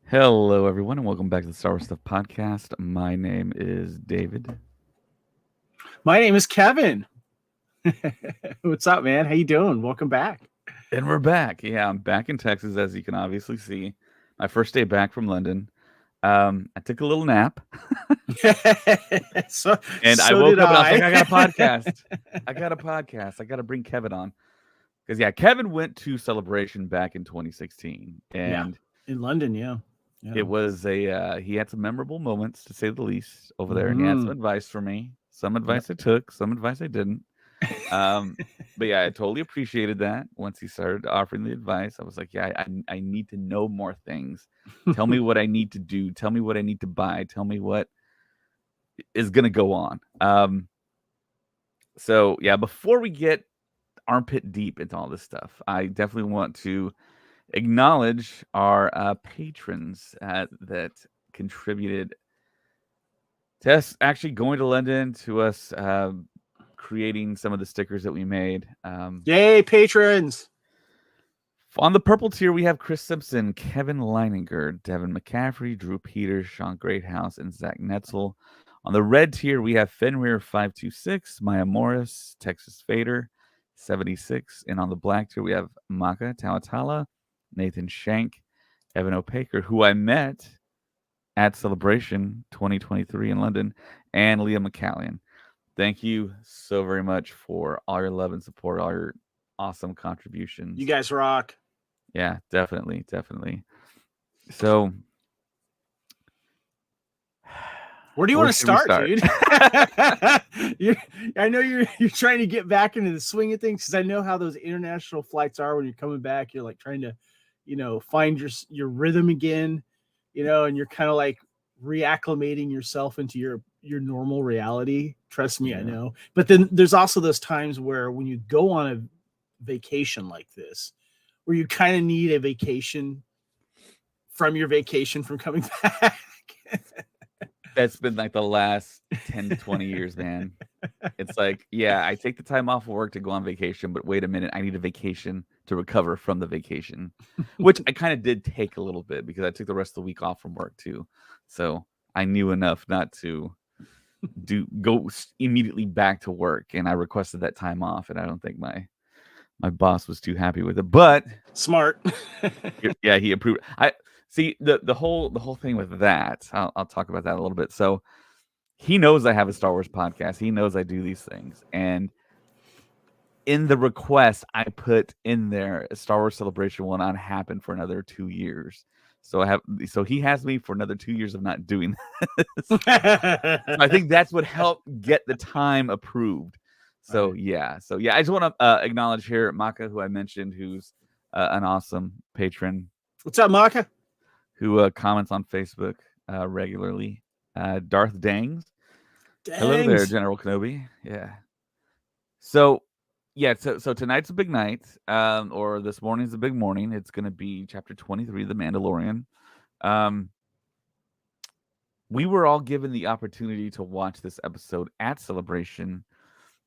Hello, everyone, and welcome back to the Star Wars Stuff Podcast. My name is David. My name is Kevin. What's up, man? How you doing? Welcome back. And we're back. Yeah, I'm back in Texas, as you can obviously see. My first day back from London. I took a little nap, so and I so woke did up and I was like, I. I got a podcast. I got a podcast. I got to bring Kevin on. Because, yeah, Kevin went to Celebration back in 2016. Yeah, And in London. Yeah. it was he had some memorable moments, to say the least, over there. And he had some Mm-hmm. advice for me. Some Yep. advice I took, some advice I didn't. Um, but yeah, I totally appreciated that. Once he started offering the advice, I was like, yeah, I need to know more things. Tell me what I need to do. Tell me what I need to buy. Tell me what is going to go on. So yeah, before we get armpit deep into all this stuff, I definitely want to acknowledge our patrons that contributed to us actually going to London, to us creating some of the stickers that we made. Yay, patrons! On the purple tier, we have Chris Simpson, Kevin Leininger, Devin McCaffrey, Drew Peters, Sean Greathouse, and Zach Netzel. On the red tier, we have Fenrir526, Maya Morris, Texas Fader, 76. And on the black tier, we have Maka Tawatala, Nathan Shank, Evan Opaker, who I met at Celebration 2023 in London, and Leah McCallion. Thank you so very much for all your love and support, all your awesome contributions. You guys rock. Yeah, definitely. So, where do you want to start, dude? I know you're trying to get back into the swing of things, because I know how those international flights are when you're coming back. You're like trying to, find your rhythm again, and you're kind of like reacclimating yourself into your normal reality. Trust me, I know. But then there's also those times where when you go on a vacation like this, where you kind of need a vacation from your vacation from coming back. That's been like the last 10 to 20 years, man. It's like, yeah, I take the time off of work to go on vacation, but wait a minute, I need a vacation to recover from the vacation, which I kind of did take a little bit, because I took the rest of the week off from work too. So I knew enough not to go immediately back to work, and I requested that time off, and I don't think my boss was too happy with it, but smart. Yeah, he approved. I see the whole thing with that. I'll talk about that a little bit. So he knows I have a Star Wars podcast. He knows I do these things, and in the request I put in there, Star Wars Celebration will not happen for another 2 years. So he has me for another 2 years of not doing this. So I think that's what helped get the time approved. So right. yeah, I just want to acknowledge here Maka, who I mentioned, who's an awesome patron. What's up, Maka? Who comments on Facebook regularly. Darth Dangs. Hello there, General Kenobi. Yeah. So tonight's a big night, or this morning's a big morning. It's going to be Chapter 23 of The Mandalorian. We were all given the opportunity to watch this episode at Celebration.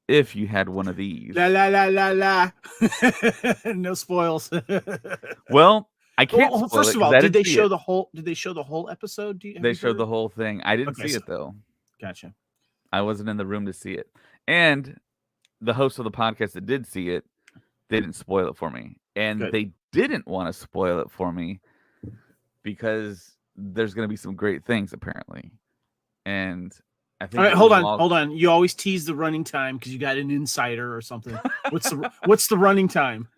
If you had one of these, no spoils. Well, I can't. Well, first of all, did they show the whole? Did they show the whole episode? They showed the whole thing. I didn't see it though. Gotcha. I wasn't in the room to see it, and the host of the podcast that did see it, they didn't spoil it for me, and they didn't want to spoil it for me because there's going to be some great things apparently, and I think. All right, hold on. You always tease the running time because you got an insider or something. What's the running time?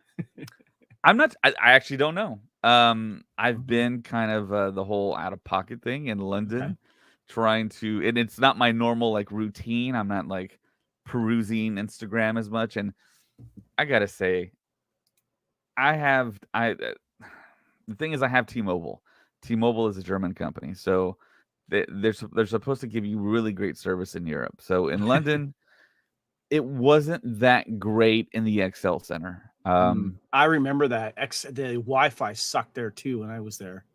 I'm not. I actually don't know. I've been kind of the whole out of pocket thing in London, trying to, and it's not my normal like routine. I'm not like perusing Instagram as much, and I gotta say, the thing is, I have T-Mobile. T-Mobile is a German company, so they're supposed to give you really great service in Europe. So in London, it wasn't that great in the XL Center. I remember that the Wi-Fi sucked there too when I was there.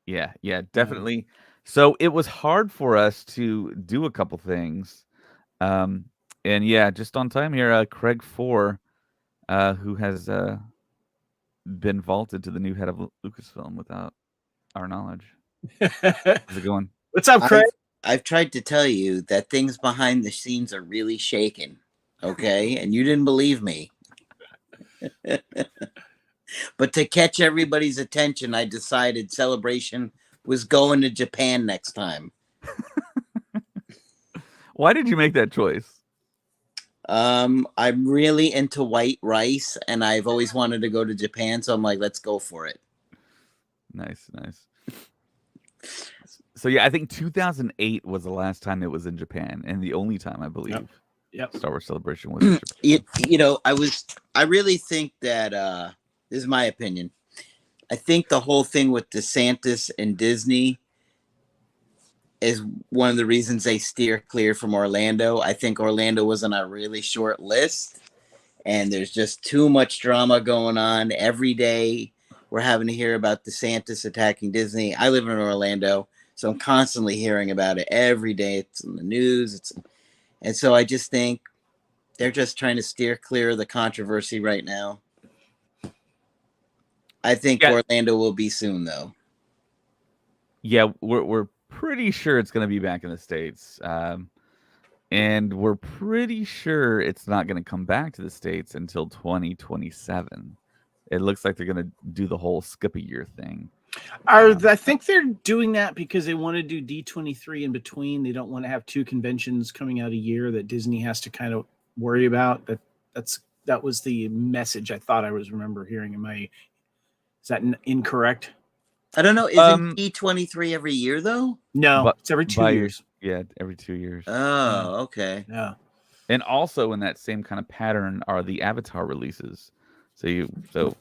Yeah, definitely. So it was hard for us to do a couple things. And yeah, just on time here, Craig 4, who has been vaulted to the new head of Lucasfilm without our knowledge. How's it going? What's up, Craig? I've tried to tell you that things behind the scenes are really shaking. Okay, and you didn't believe me. But to catch everybody's attention, I decided Celebration was going to Japan next time. Why did you make that choice? I'm really into white rice, and I've always wanted to go to Japan, so I'm like, let's go for it. Nice. So yeah, I think 2008 was the last time it was in Japan, and the only time I believe Yep. Star Wars Celebration was in Japan. I really think that this is my opinion. I think the whole thing with DeSantis and Disney is one of the reasons they steer clear from Orlando. I think Orlando was on a really short list, and there's just too much drama going on every day. We're having to hear about DeSantis attacking Disney. I live in Orlando, so I'm constantly hearing about it every day. It's in the news. And so I just think they're just trying to steer clear of the controversy right now. I think Orlando will be soon, though. Yeah, we're pretty sure it's going to be back in the States. And we're pretty sure it's not going to come back to the States until 2027. It looks like they're going to do the whole skip a year thing. I think they're doing that because they want to do D23 in between. They don't want to have two conventions coming out a year that Disney has to kind of worry about. That was the message I thought I was remember hearing. Is that incorrect? I don't know. Isn't D23 every year though? No, it's every 2 years. Yeah, every 2 years. Oh, okay. Yeah. And also in that same kind of pattern are the Avatar releases. So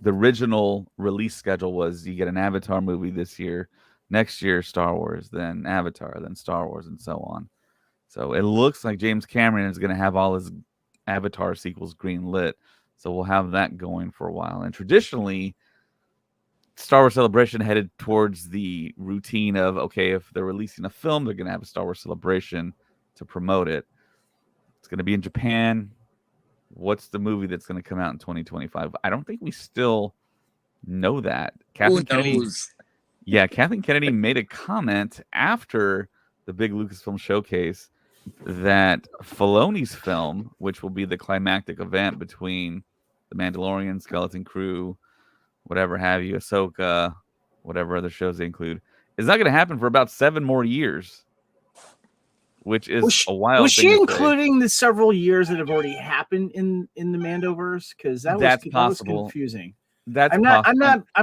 the original release schedule was you get an Avatar movie this year, next year Star Wars, then Avatar, then Star Wars, and so on. So it looks like James Cameron is going to have all his Avatar sequels green lit. So we'll have that going for a while. And traditionally, Star Wars Celebration headed towards the routine of, okay, if they're releasing a film, they're going to have a Star Wars Celebration to promote it. It's going to be in Japan. What's the movie that's going to come out in 2025? I don't think we still know that. Who knows? Kathleen Kennedy made a comment after the big Lucasfilm showcase that Filoni's film, which will be the climactic event between The Mandalorian, Skeleton Crew, whatever have you, Ahsoka, whatever other shows they include, is not going to happen for about 7 more years. Which is a while. Was she including the several years that have already happened in the Mandoverse? Because that was confusing. I'm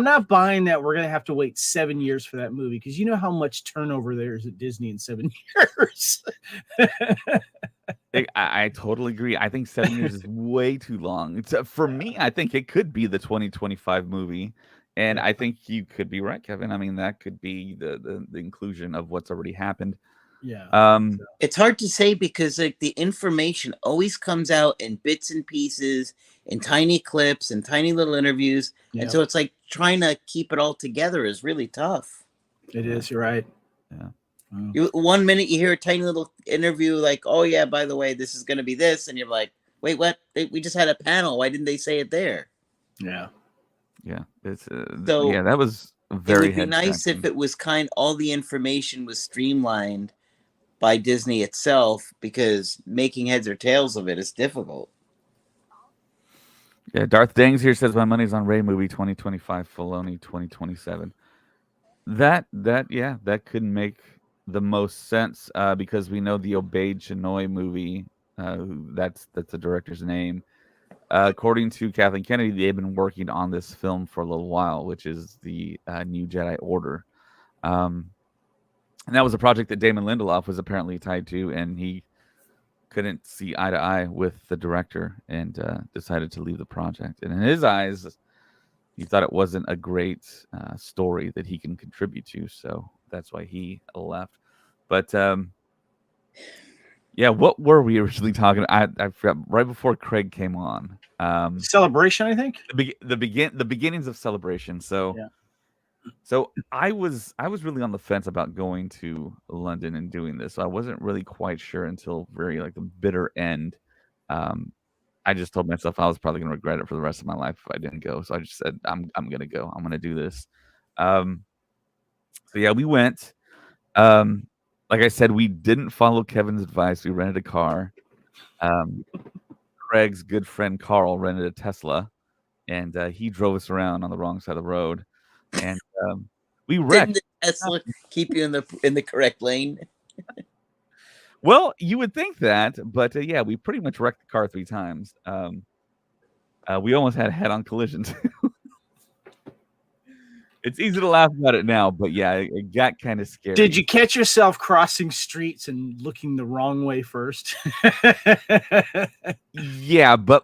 not buying that we're gonna have to wait 7 years for that movie, because you know how much turnover there is at Disney in 7 years. I totally agree. I think 7 years is way too long. For me, I think it could be the 2025 movie. And I think you could be right, Kevin. I mean, that could be the inclusion of what's already happened. Yeah. It's hard to say because like the information always comes out in bits and pieces, in tiny clips and tiny little interviews. Yeah. And so it's like trying to keep it all together is really tough. It is, you're right. Yeah. One minute you hear a tiny little interview like, oh yeah, by the way, this is going to be this. And you're like, wait, what? We just had a panel. Why didn't they say it there? Yeah. Yeah. It's that was very. It would be nice if it was all the information was streamlined by Disney itself, because making heads or tails of it is difficult. Yeah, Darth Dangs here says my money's on Rey movie 2025, Filoni 2027. That could make the most sense because we know the Obey Chinoy movie. That's the director's name. According to Kathleen Kennedy, they've been working on this film for a little while, which is the New Jedi Order. And that was a project that Damon Lindelof was apparently tied to, and he couldn't see eye to eye with the director and decided to leave the project. And in his eyes, he thought it wasn't a great story that he can contribute to, so that's why he left. But what were we originally talking about? I forgot right before Craig came on. Celebration, I think. The beginnings of Celebration. So. Yeah. So I was really on the fence about going to London and doing this. So I wasn't really quite sure until very like the bitter end. I just told myself I was probably going to regret it for the rest of my life if I didn't go. So I just said I'm going to go. I'm going to do this. So yeah, we went. Like I said, we didn't follow Kevin's advice. We rented a car. Craig's good friend Carl rented a Tesla, and he drove us around on the wrong side of the road, and we Didn't wrecked. the Tesla keep you in the correct lane? Well, you would think that, but yeah, we pretty much wrecked the car 3 times. We almost had head-on collisions. It's easy to laugh about it now, but yeah, it got kind of scary. Did you catch yourself crossing streets and looking the wrong way first? Yeah, but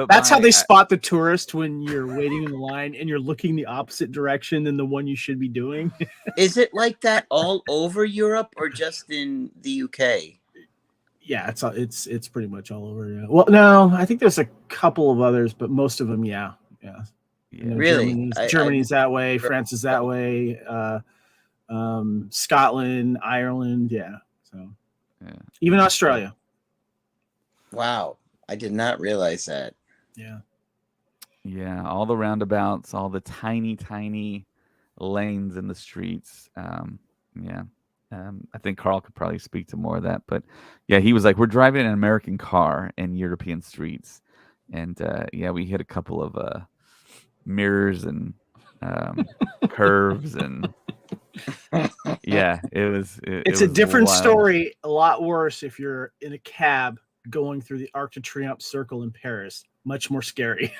That's how they spot the tourist when you're waiting in the line and you're looking the opposite direction than the one you should be doing. Is it like that all over Europe or just in the UK? Yeah, it's pretty much all over. Yeah. Well, no, I think there's a couple of others, but most of them, yeah. Yeah. Really? Germany's that way. France is that way. Scotland, Ireland, yeah. So even Australia. Wow, I did not realize that. Yeah, all the roundabouts, all the tiny lanes in the streets. I think Carl could probably speak to more of that, but yeah, he was like, we're driving an American car in European streets, and yeah, we hit a couple of mirrors and curves, and yeah, it's a different story. A lot worse if you're in a cab going through the Arc de Triomphe circle in Paris. Much more scary.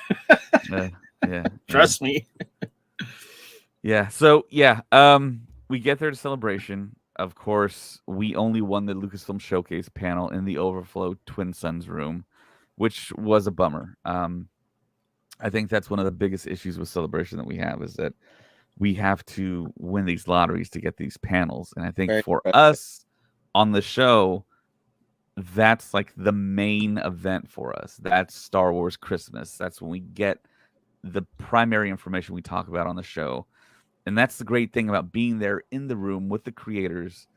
Trust me. Yeah. So yeah, we get there to celebration. Of course, we only won the Lucasfilm Showcase panel in the Overflow Twin Suns room, which was a bummer. I think that's one of the biggest issues with Celebration that we have, is that we have to win these lotteries to get these panels. And I think for us on the show, that's like the main event for us. That's Star Wars Christmas. That's when we get the primary information we talk about on the show. And that's the great thing about being there in the room with the creators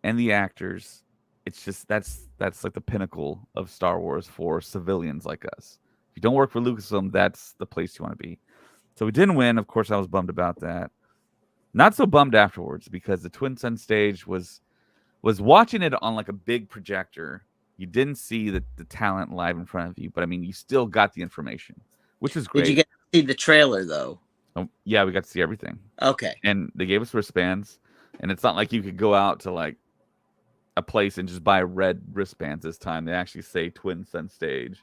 and the actors. It's just that's like the pinnacle of Star Wars for civilians like us. If you don't work for Lucasfilm, that's the place you want to be. So we didn't win. Of course, I was bummed about that. Not so bummed afterwards, because the Twin Sun stage was watching it on like a big projector. You didn't see the talent live in front of you, but I mean, you still got the information, which is great. Did you get to see the trailer though? Oh, yeah, we got to see everything. Okay. And they gave us wristbands, and it's not like you could go out to like a place and just buy red wristbands this time. They actually say Twin Sun stage,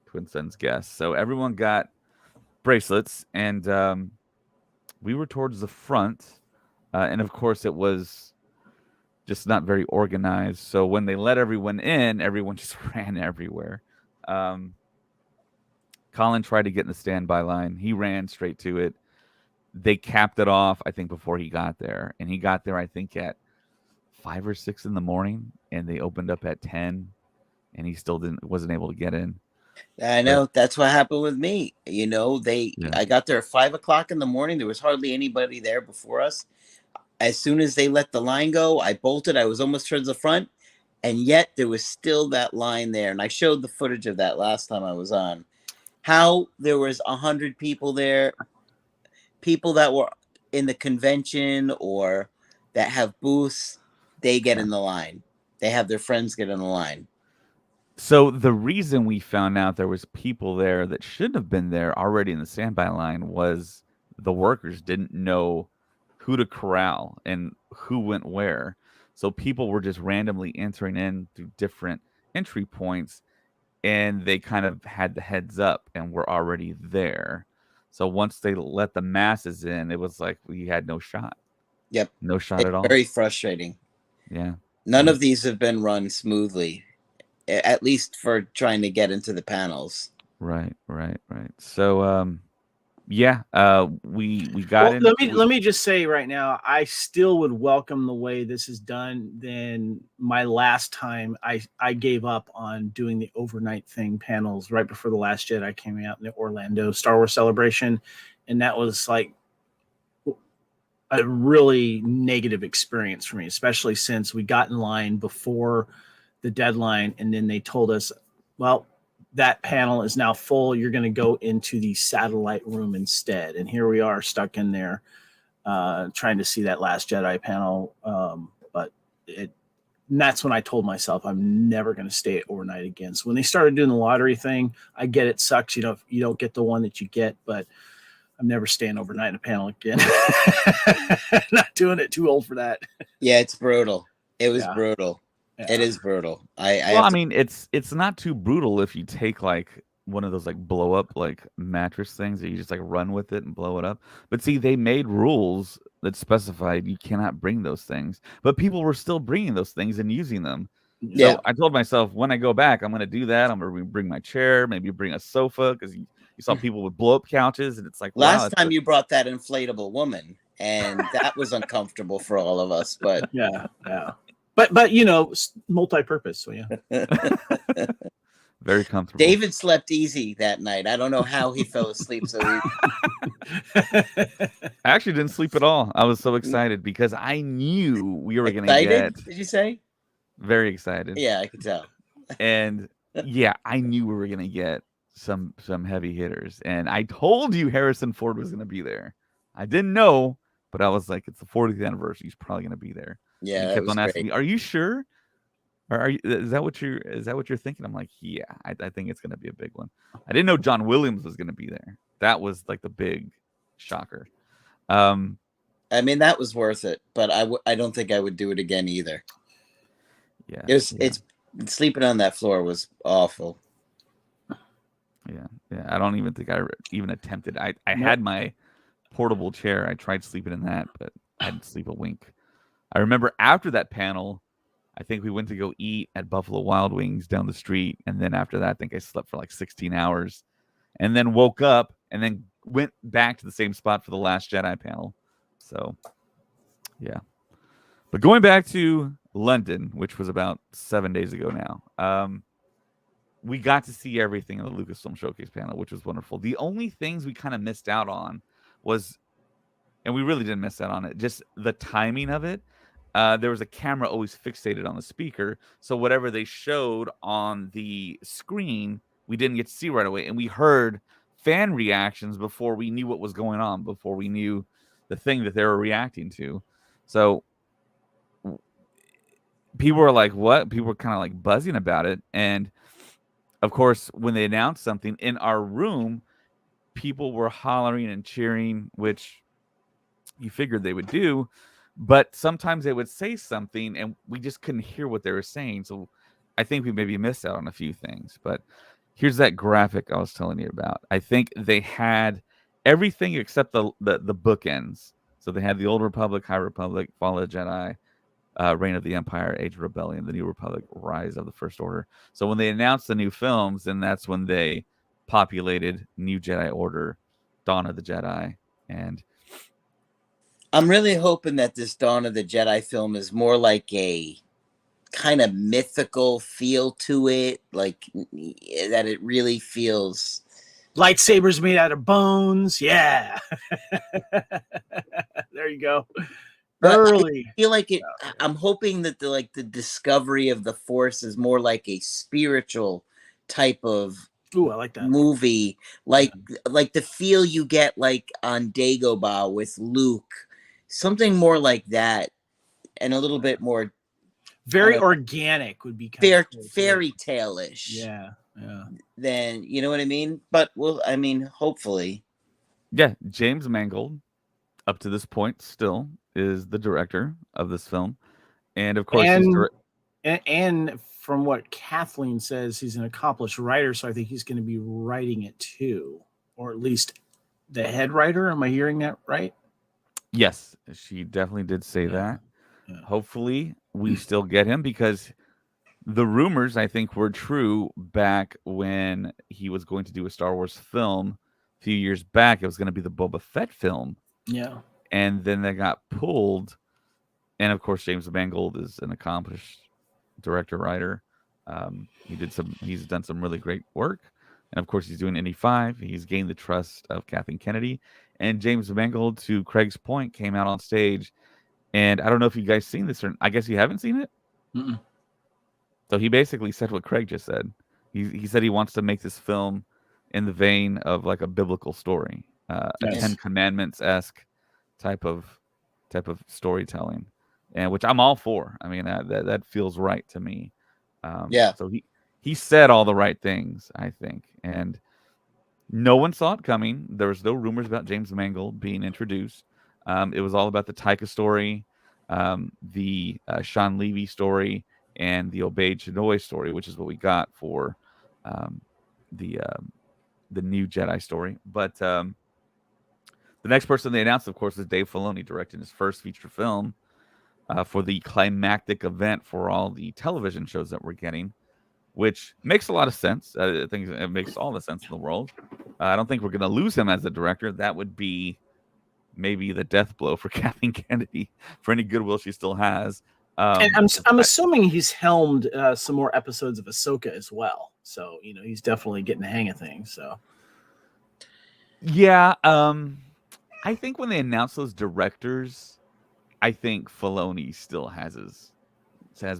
Twin Sun's guests. So everyone got bracelets, and we were towards the front, and of course it was just not very organized. So when they let everyone in, everyone just ran everywhere. Colin tried to get in the standby line. He ran straight to it. They capped it off, I think, before he got there. And he got there, I think, at 5 or 6 in the morning, and they opened up at 10, and he still wasn't able to get in. I know. That's what happened with me. You know, I got there at 5 o'clock in the morning. There was hardly anybody there before us. As soon as they let the line go, I bolted. I was almost towards the front, and yet there was still that line there. And I showed the footage of that last time I was on. How there was 100 people there, people that were in the convention or that have booths, they get in the line. They have their friends get in the line. So the reason we found out there was people there that shouldn't have been there already in the standby line was the workers didn't know who to corral and who went where. So people were just randomly entering in through different entry points, and they kind of had the heads up and were already there. So once they let the masses in, it was like we had no shot. Yep. No shot at all. Very frustrating. Yeah. None of these have been run smoothly, at least for trying to get into the panels. Right. So, yeah, we got in. Let me just say right now, I still would welcome the way this is done than my last time. I gave up on doing the overnight thing panels right before the Last Jedi came out in the Orlando Star Wars Celebration, and that was like a really negative experience for me, especially since we got in line before the deadline, and then they told us, well, that panel is now full. You're going to go into the satellite room instead. And here we are stuck in there. trying to see that Last Jedi panel. But that's when I told myself I'm never going to stay overnight again. So when they started doing the lottery thing, I get it sucks. You don't get the one that you get, but I'm never staying overnight in a panel again. Not doing it. Too old for that. Yeah, it's brutal. It was Yeah. brutal. Yeah. It is brutal. I mean, it's not too brutal if you take like one of those like blow up like mattress things that you just like run with it and blow it up. But see, they made rules that specified you cannot bring those things, but people were still bringing those things and using them. Yeah. So I told myself when I go back, I'm going to do that. I'm going to bring my chair, maybe bring a sofa because you saw people with blow up couches, and it's like last time you brought that inflatable woman, and that was uncomfortable for all of us. But yeah. But multi-purpose. So yeah. Very comfortable. David slept easy that night. I don't know how he fell asleep so I actually didn't sleep at all. I was so excited because I knew we were going to get. Did you say? Very excited. Yeah, I could tell. And yeah, I knew we were going to get some heavy hitters. And I told you Harrison Ford was going to be there. I didn't know, but I was like, it's the 40th anniversary. He's probably going to be there. Yeah, he kept on asking me, "Are you sure? Or is that what you're thinking?" I'm like, yeah, I think it's going to be a big one. I didn't know John Williams was going to be there. That was like the big shocker. I mean, that was worth it, but I don't think I would do it again either. Yeah, it's sleeping on that floor was awful. Yeah. I don't even think I even attempted. I had my portable chair. I tried sleeping in that, but I didn't sleep a wink. I remember after that panel, I think we went to go eat at Buffalo Wild Wings down the street. And then after that, I think I slept for like 16 hours and then woke up and then went back to the same spot for the Last Jedi panel. So, yeah. But going back to London, which was about 7 days ago now, we got to see everything in the Lucasfilm Showcase panel, which was wonderful. The only things we kind of missed out on was, and we really didn't miss out on it, just the timing of it. There was a camera always fixated on the speaker. So whatever they showed on the screen, we didn't get to see right away. And we heard fan reactions before we knew what was going on, before we knew the thing that they were reacting to. So people were like, what? People were kind of like buzzing about it. And of course, when they announced something in our room, people were hollering and cheering, which you figured they would do. But sometimes they would say something and we just couldn't hear what they were saying. So I think we maybe missed out on a few things. But here's that graphic I was telling you about. I think they had everything except the bookends. So they had the Old Republic, High Republic, Fall of the Jedi, Reign of the Empire, Age of Rebellion, the New Republic, Rise of the First Order. So when they announced the new films, then that's when they populated New Jedi Order, Dawn of the Jedi, and I'm really hoping that this Dawn of the Jedi film is more like a kind of mythical feel to it, like that it really feels lightsabers made out of bones. Yeah. There you go. Early. I feel like it. I'm hoping that the discovery of the Force is more like a spiritual type of I like that movie, like the feel you get like on Dagobah with Luke, something more like that, and a little bit more very organic would be kind of fairy tale-ish. Yeah. Then you know what I mean. But hopefully, yeah. James Mangold, up to this point, still is the director of this film, and of course, and from what Kathleen says, he's an accomplished writer, so I think he's going to be writing it too, or at least the head writer. Am I hearing that right? Yes, she definitely did say that. Yeah. Hopefully, we still get him because the rumors, I think, were true back when he was going to do a Star Wars film a few years back. It was going to be the Boba Fett film. Yeah. And then they got pulled. And of course, James Mangold is an accomplished director, writer. He's done some really great work. And of course, he's doing Indy 5. He's gained the trust of Kathleen Kennedy. And James Mangold, to Craig's point, came out on stage. And I don't know if you guys seen this, or I guess you haven't seen it. Mm-mm. So he basically said what Craig just said. He said he wants to make this film in the vein of like a biblical story, a Ten Commandments-esque type of storytelling, and which I'm all for. I mean, that feels right to me. Yeah. So he said all the right things, I think, and no one saw it coming. There was no rumors about James Mangold being introduced. It was all about the Taika story, the Sean Levy story, and the Obey Chinoy story, which is what we got for um, the new Jedi story. But the next person they announced, of course, is Dave Filoni directing his first feature film for the climactic event for all the television shows that we're getting, which makes a lot of sense. I think it makes all the sense in the world. I don't think we're going to lose him as a director. That would be maybe the death blow for Kathleen Kennedy for any goodwill she still has. And I'm assuming he's helmed some more episodes of Ahsoka as well. So, you know, he's definitely getting the hang of things. So, yeah, I think when they announce those directors, I think Filoni still has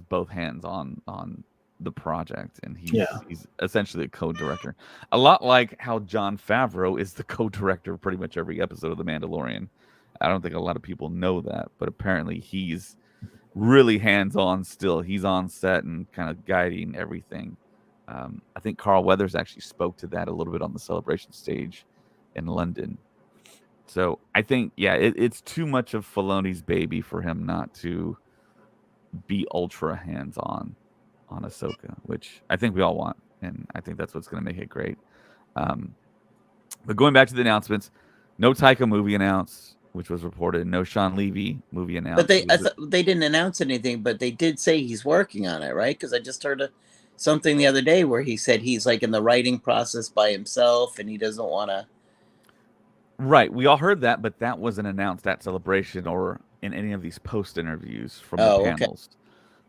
both hands on the project, and he's essentially a co-director. A lot like how Jon Favreau is the co-director of pretty much every episode of The Mandalorian. I don't think a lot of people know that, but apparently he's really hands-on still. He's on set and kind of guiding everything. I think Carl Weathers actually spoke to that a little bit on the celebration stage in London. So I think, yeah, it's too much of Filoni's baby for him not to be ultra hands-on on Ahsoka, which I think we all want, and I think that's what's going to make it great. But going back to the announcements, no Taika movie announced, which was reported. No Sean Levy movie announced. But they didn't announce anything, but they did say he's working on it, right? Because I just heard something the other day where he said he's like in the writing process by himself and he doesn't want to. Right, we all heard that, but that wasn't announced at Celebration or in any of these post interviews from the panels. Okay.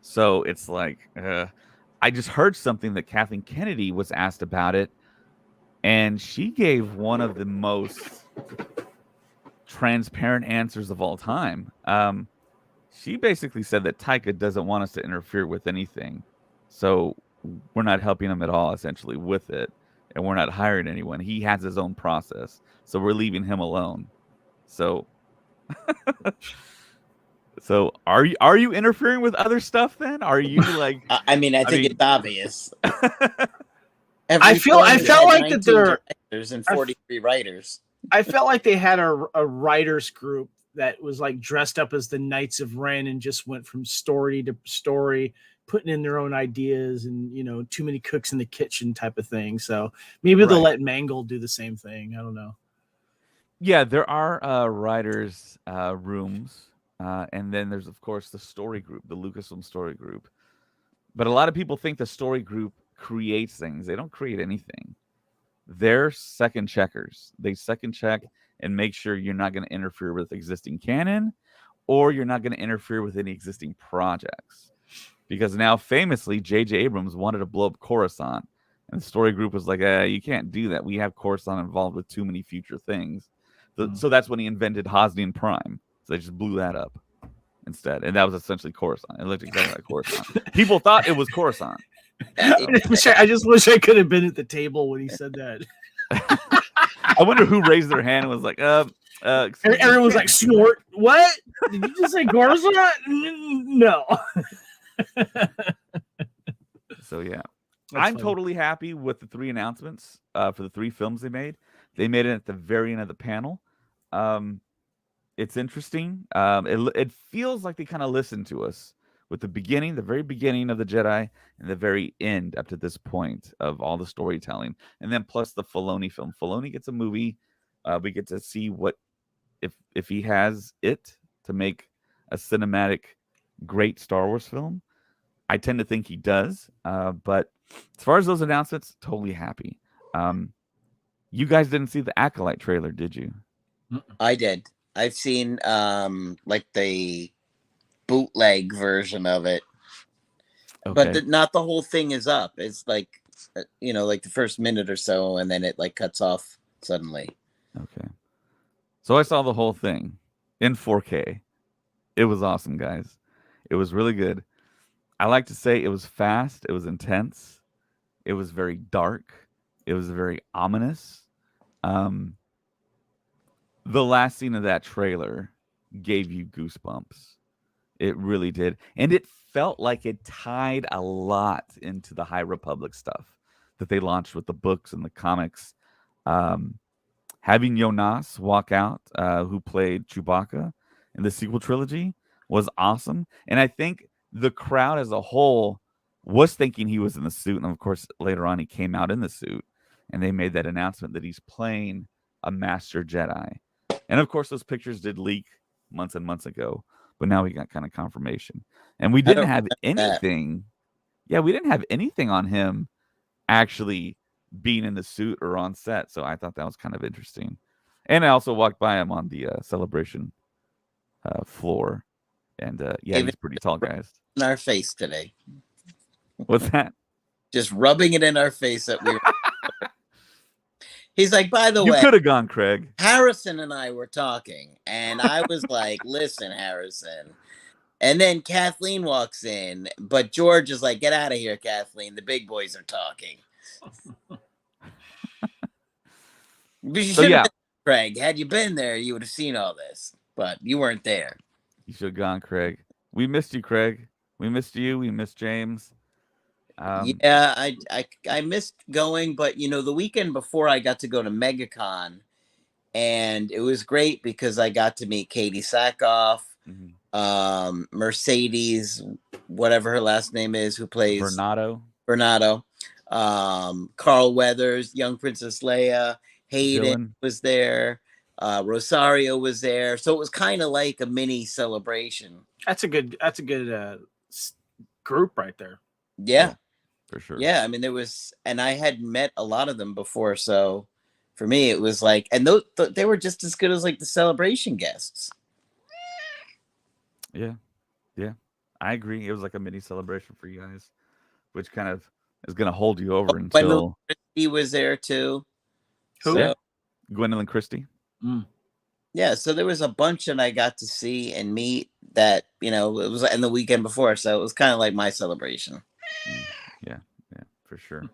So it's like, I just heard something that Kathleen Kennedy was asked about it, and she gave one of the most transparent answers of all time. She basically said that Taika doesn't want us to interfere with anything, so we're not helping him at all, essentially, with it, and we're not hiring anyone. He has his own process, so we're leaving him alone. So, so are you interfering with other stuff? Then are you like? I mean, I think it's obvious. I felt like that there's and 43 writers. I felt like they had a writers group that was like dressed up as the Knights of Ren and just went from story to story, putting in their own ideas and, you know, too many cooks in the kitchen type of thing. So maybe they'll let Mangold do the same thing. I don't know. Yeah, there are writers' rooms. And then there's, of course, the story group, the Lucasfilm story group. But a lot of people think the story group creates things. They don't create anything. They're second checkers. They second check and make sure you're not going to interfere with existing canon or you're not going to interfere with any existing projects. Because now, famously, J.J. Abrams wanted to blow up Coruscant. And the story group was like, you can't do that. We have Coruscant involved with too many future things. So that's when he invented Hosnian Prime. So they just blew that up instead. And that was essentially Coruscant. It looked exactly like Coruscant. People thought it was Coruscant. I just wish I could have been at the table when he said that. I wonder who raised their hand and was like, everyone was like, snort. What? Did you just say Coruscant? No. So, yeah. I'm totally happy with the 3 announcements for the 3 films they made. They made it at the very end of the panel. It's interesting. It feels like they kind of listened to us with the very beginning of the Jedi and the very end up to this point of all the storytelling. And then plus the Filoni film. Filoni gets a movie. We get to see what if he has it to make a cinematic great Star Wars film. I tend to think he does. But as far as those announcements, totally happy. You guys didn't see the Acolyte trailer, did you? I did. I've seen like the bootleg version of it, but not the whole thing is up. It's like, like the first minute or so, and then it like cuts off suddenly. Okay. So I saw the whole thing in 4K. It was awesome, guys. It was really good. I like to say it was fast. It was intense. It was very dark. It was very ominous. The last scene of that trailer gave you goosebumps. It really did. And it felt like it tied a lot into the High Republic stuff that they launched with the books and the comics. Um, Having Jonas walk out, who played Chewbacca in the sequel trilogy, was awesome. And I think the crowd as a whole was thinking he was in the suit. And of course, later on, he came out in the suit. And they made that announcement that he's playing a Master Jedi. And of course, those pictures did leak months and months ago. But now we got kind of confirmation. And we I didn't don't have remember that. anything. Yeah, we didn't have anything on him actually being in the suit or on set. So I thought that was kind of interesting. And I also walked by him on the celebration floor. And yeah, Even he's pretty tall, guys. in our face today. What's that? Just rubbing it in our face that we were. He's like, by the You way, could have gone, Craig. Harrison and I were talking, and I was like, listen, Harrison. And then Kathleen walks in, but George is like, get out of here, Kathleen. The big boys are talking. But you So should have yeah, been, Craig. Had you been there, you would have seen all this. But you weren't there. you should have gone, Craig. We missed you, Craig. We missed you. We missed James. Yeah, I missed going, but the weekend before I got to go to MegaCon, and it was great because I got to meet Katie Sackhoff, Mercedes, whatever her last name is, who plays Bernardo, Carl Weathers, young Princess Leia, Hayden was there, Rosario was there, so it was kind of like a mini celebration. That's a good group right there. Yeah, for sure. Yeah, I mean there was, and I had met a lot of them before, so for me it was like, and they were just as good as like the celebration guests. Yeah, I agree. It was like a mini celebration for you guys, which kind of is going to hold you over until he was there too. Who? So, Gwendolyn Christie. Yeah, so there was a bunch that I got to see and meet that it was in the weekend before, so it was kind of like my celebration. Yeah, for sure.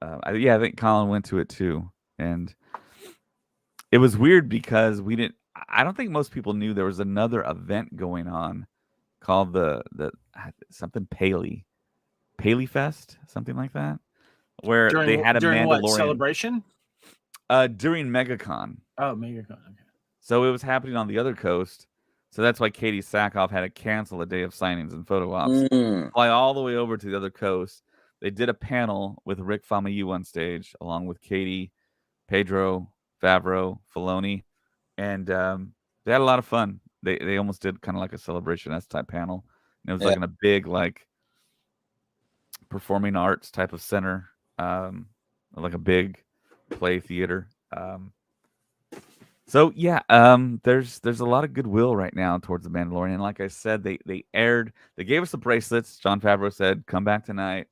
I think Colin went to it too, and it was weird because I don't think most people knew there was another event going on called the something Paley Fest, something like that, where they had a during Mandalorian what, celebration during MegaCon. Oh, MegaCon. Okay. So it was happening on the other coast. So that's why Katie Sackhoff had to cancel a day of signings and photo ops, fly all the way over to the other coast. They did a panel with Rick Famuyiwa on stage, along with Katie, Pedro, Favreau, Filoni, and they had a lot of fun. They almost did kind of like a celebration type panel. And it was like in a big like performing arts type of center, like a big play theater. So yeah, there's a lot of goodwill right now towards the Mandalorian. And like I said, they gave us the bracelets. Jon Favreau said, "Come back tonight,"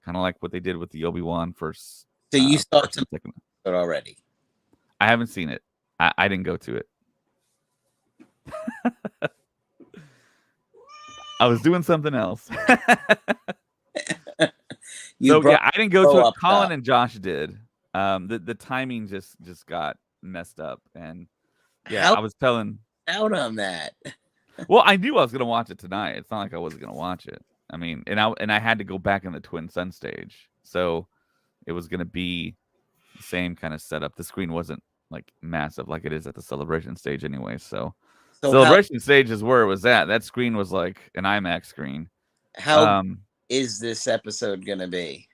kind of like what they did with the Obi-Wan first. So you saw it already? I haven't seen it. I didn't go to it. I was doing something else. So yeah, I didn't go to it. Colin and Josh did. The timing just got messed up, and yeah, I was telling out on that. Well, I knew I was gonna watch it tonight. It's not like I wasn't gonna watch it. I mean, and I had to go back in the Twin Sun stage, so it was gonna be the same kind of setup. The screen wasn't like massive like it is at the Celebration stage anyway. So Celebration stage is where it was at. That screen was like an IMAX screen. How is this episode gonna be?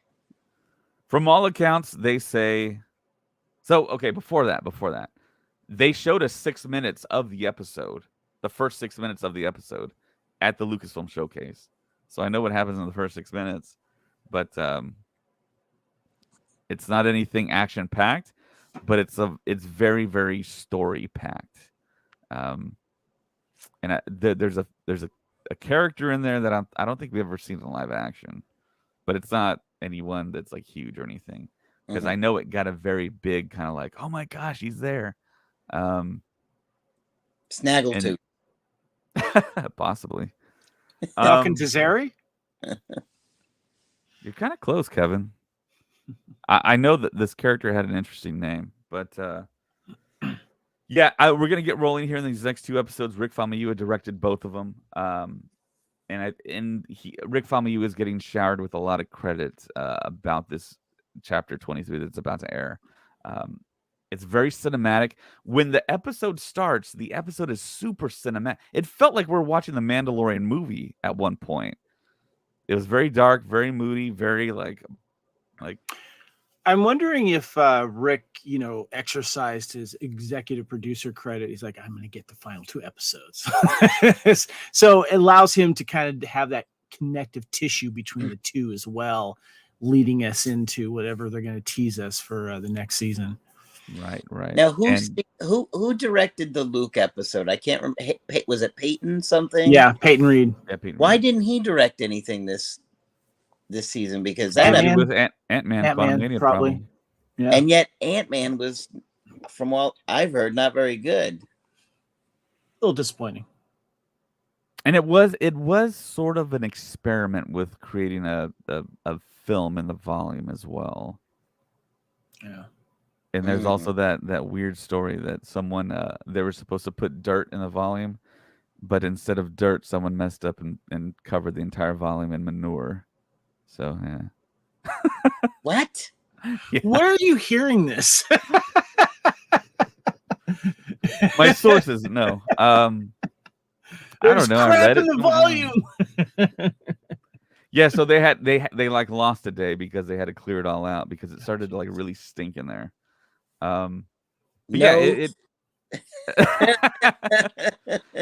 From all accounts, they say. So okay, before that, they showed us 6 minutes of the episode, the first 6 minutes of the episode, at the Lucasfilm Showcase. So I know what happens in the first 6 minutes, but it's not anything action packed, but it's very, very story packed. And there's a character in there that I don't think we've ever seen in live action, but it's not anyone that's like huge or anything, because I know it got a very big kind of like, oh my gosh, he's there. Snaggletooth. Possibly. Falcon Tazeri? You're kind of close, Kevin. I know that this character had an interesting name, but Yeah, we're gonna get rolling here in these next 2 episodes. Rick Famuyiwa directed both of them, and Rick Famuyiwa is getting showered with a lot of credit about this chapter 23 that's about to air. Um, it's very cinematic. When the episode starts, the episode is super cinematic. It felt like we were watching the Mandalorian movie at one point. It was very dark, very moody, very like. I'm wondering if Rick, exercised his executive producer credit. He's like, I'm going to get the final 2 episodes. So it allows him to kind of have that connective tissue between the two as well, leading us into whatever they're going to tease us for the next season. Right. Now, who directed the Luke episode? I can't remember. Was it Peyton something? Yeah, Peyton Reed. Yeah, Peyton Why Reed. didn't he direct anything this season? Because Ant-Man. with Ant-Man, Ant-Man, probably. Yeah. And yet Ant-Man was, from what I've heard, not very good. A little disappointing. And it was sort of an experiment with creating a film in the volume as well. Yeah. And there's also that weird story that someone they were supposed to put dirt in the volume, but instead of dirt, someone messed up and covered the entire volume in manure. So yeah. What? Yeah. Where are you hearing this? My sources, no. I don't know. I read it in the volume. Yeah, so they like lost a day because they had to clear it all out because it started to like really stink in there. Yeah,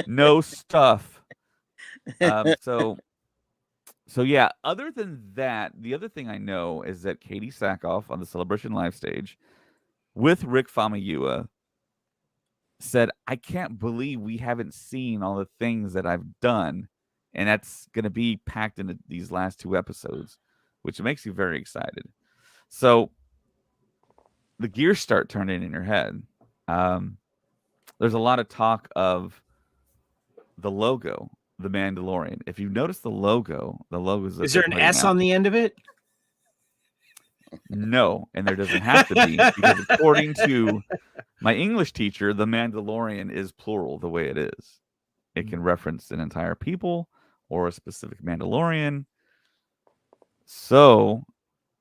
no stuff. So yeah, other than that, the other thing I know is that Katie Sackhoff on the Celebration Live stage with Rick Famuyiwa said, I can't believe we haven't seen all the things that I've done. And that's going to be packed into these last 2 episodes, which makes you very excited. So the gears start turning in your head. There's a lot of talk of the logo, the Mandalorian. If you notice the logo is. Is there an S on the end of it? No, and there doesn't have to be because according to my English teacher, the Mandalorian is plural the way it is. It can reference an entire people or a specific Mandalorian. So,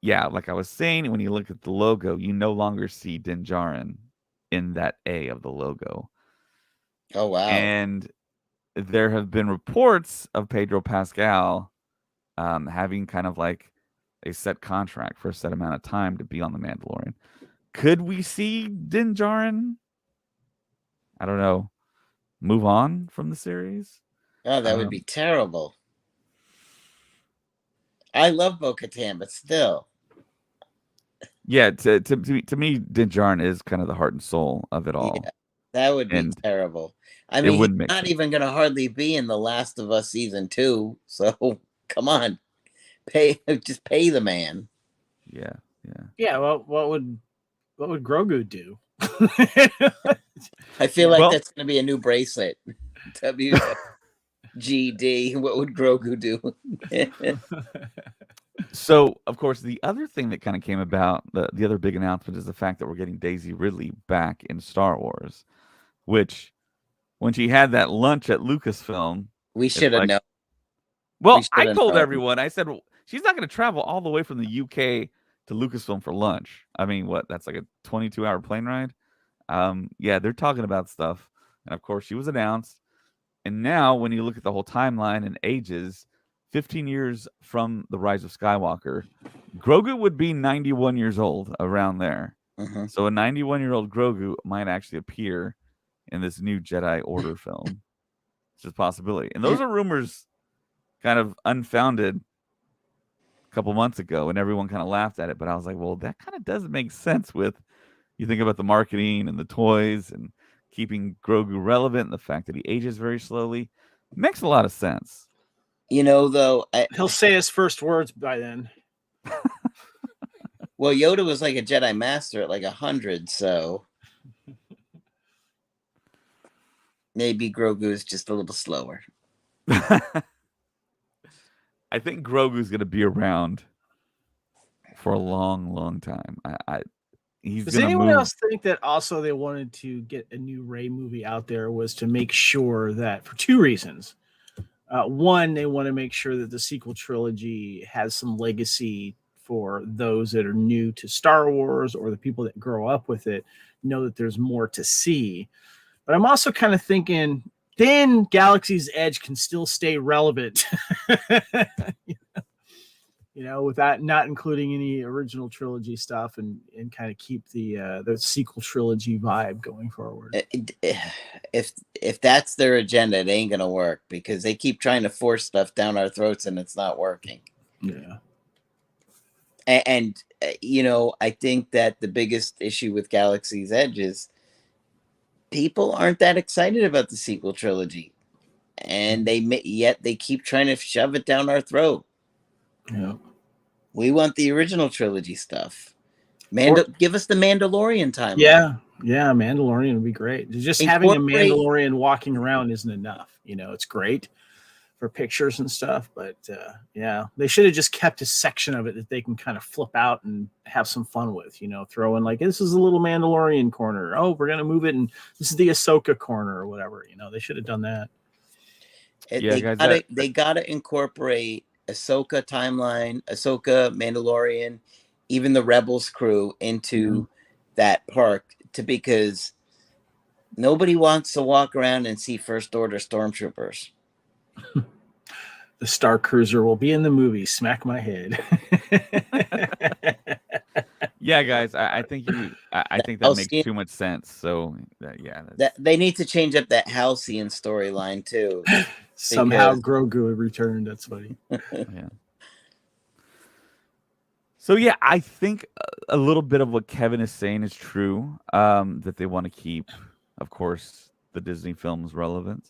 yeah, like I was saying, when you look at the logo, you no longer see Din Djarin in that A of the logo. Oh, wow. And there have been reports of Pedro Pascal having kind of like a set contract for a set amount of time to be on the Mandalorian. Could we see Din Djarin? I don't know. Move on from the series? Oh, that would be terrible. I love Bo-Katan, but still. Yeah, to me, Din Djarin is kind of the heart and soul of it all. Yeah, that would be terrible. I mean, he's not even going to hardly be in The Last of Us season 2. So come on, just pay the man. Yeah. Yeah. Well, what would Grogu do? I feel like that's going to be a new bracelet. WGD. What would Grogu do? So, of course, the other thing that kind of came about, the other big announcement is the fact that we're getting Daisy Ridley back in Star Wars, which when she had that lunch at Lucasfilm, we should have known. Well, I told everyone, I said, well, she's not going to travel all the way from the UK to Lucasfilm for lunch. I mean, what? That's like a 22-hour plane ride. Yeah, they're talking about stuff. And of course, she was announced. And now when you look at the whole timeline and ages, 15 years from the Rise of Skywalker, Grogu would be 91 years old around there. Mm-hmm. So a 91-year-old Grogu might actually appear in this new Jedi Order film. It's just a possibility. And those are rumors kind of unfounded a couple months ago, and everyone kind of laughed at it. But I was like, well, that kind of doesn't make sense with, you think about the marketing and the toys and keeping Grogu relevant and the fact that he ages very slowly. It makes a lot of sense. You know, though, he'll say his first words by then. Well, Yoda was like a Jedi Master at like 100, so maybe Grogu is just a little slower. I think Grogu's going to be around for a long, long time. he's Does gonna anyone move. else think that also they wanted to get a new Rey movie out there was to make sure that for two reasons. One, they want to make sure that the sequel trilogy has some legacy for those that are new to Star Wars or the people that grow up with it, know that there's more to see. But I'm also kind of thinking then Galaxy's Edge can still stay relevant. Without not including any original trilogy stuff and kind of keep the sequel trilogy vibe going forward. If that's their agenda, it ain't gonna work because they keep trying to force stuff down our throats and it's not working. Yeah. And I think that the biggest issue with Galaxy's Edge is people aren't that excited about the sequel trilogy, and yet they keep trying to shove it down our throat. Yeah. We want the original trilogy stuff. Give us the Mandalorian timeline. Yeah, Mandalorian would be great. Just having a Mandalorian walking around isn't enough. It's great for pictures and stuff, but they should have just kept a section of it that they can kind of flip out and have some fun with. Throw in like this is a little Mandalorian corner. Oh, we're gonna move it, and this is the Ahsoka corner or whatever. They should have done that. They gotta incorporate Ahsoka timeline, Ahsoka, Mandalorian, even the Rebels crew into that park because nobody wants to walk around and see First Order stormtroopers. The Star Cruiser will be in the movie. Smack my head. Yeah, guys, I think that makes too much sense. So they need to change up that Halcyon storyline too. Somehow Grogu returned. That's funny. Yeah. So I think a little bit of what Kevin is saying is true. That they want to keep, of course, the Disney films relevant.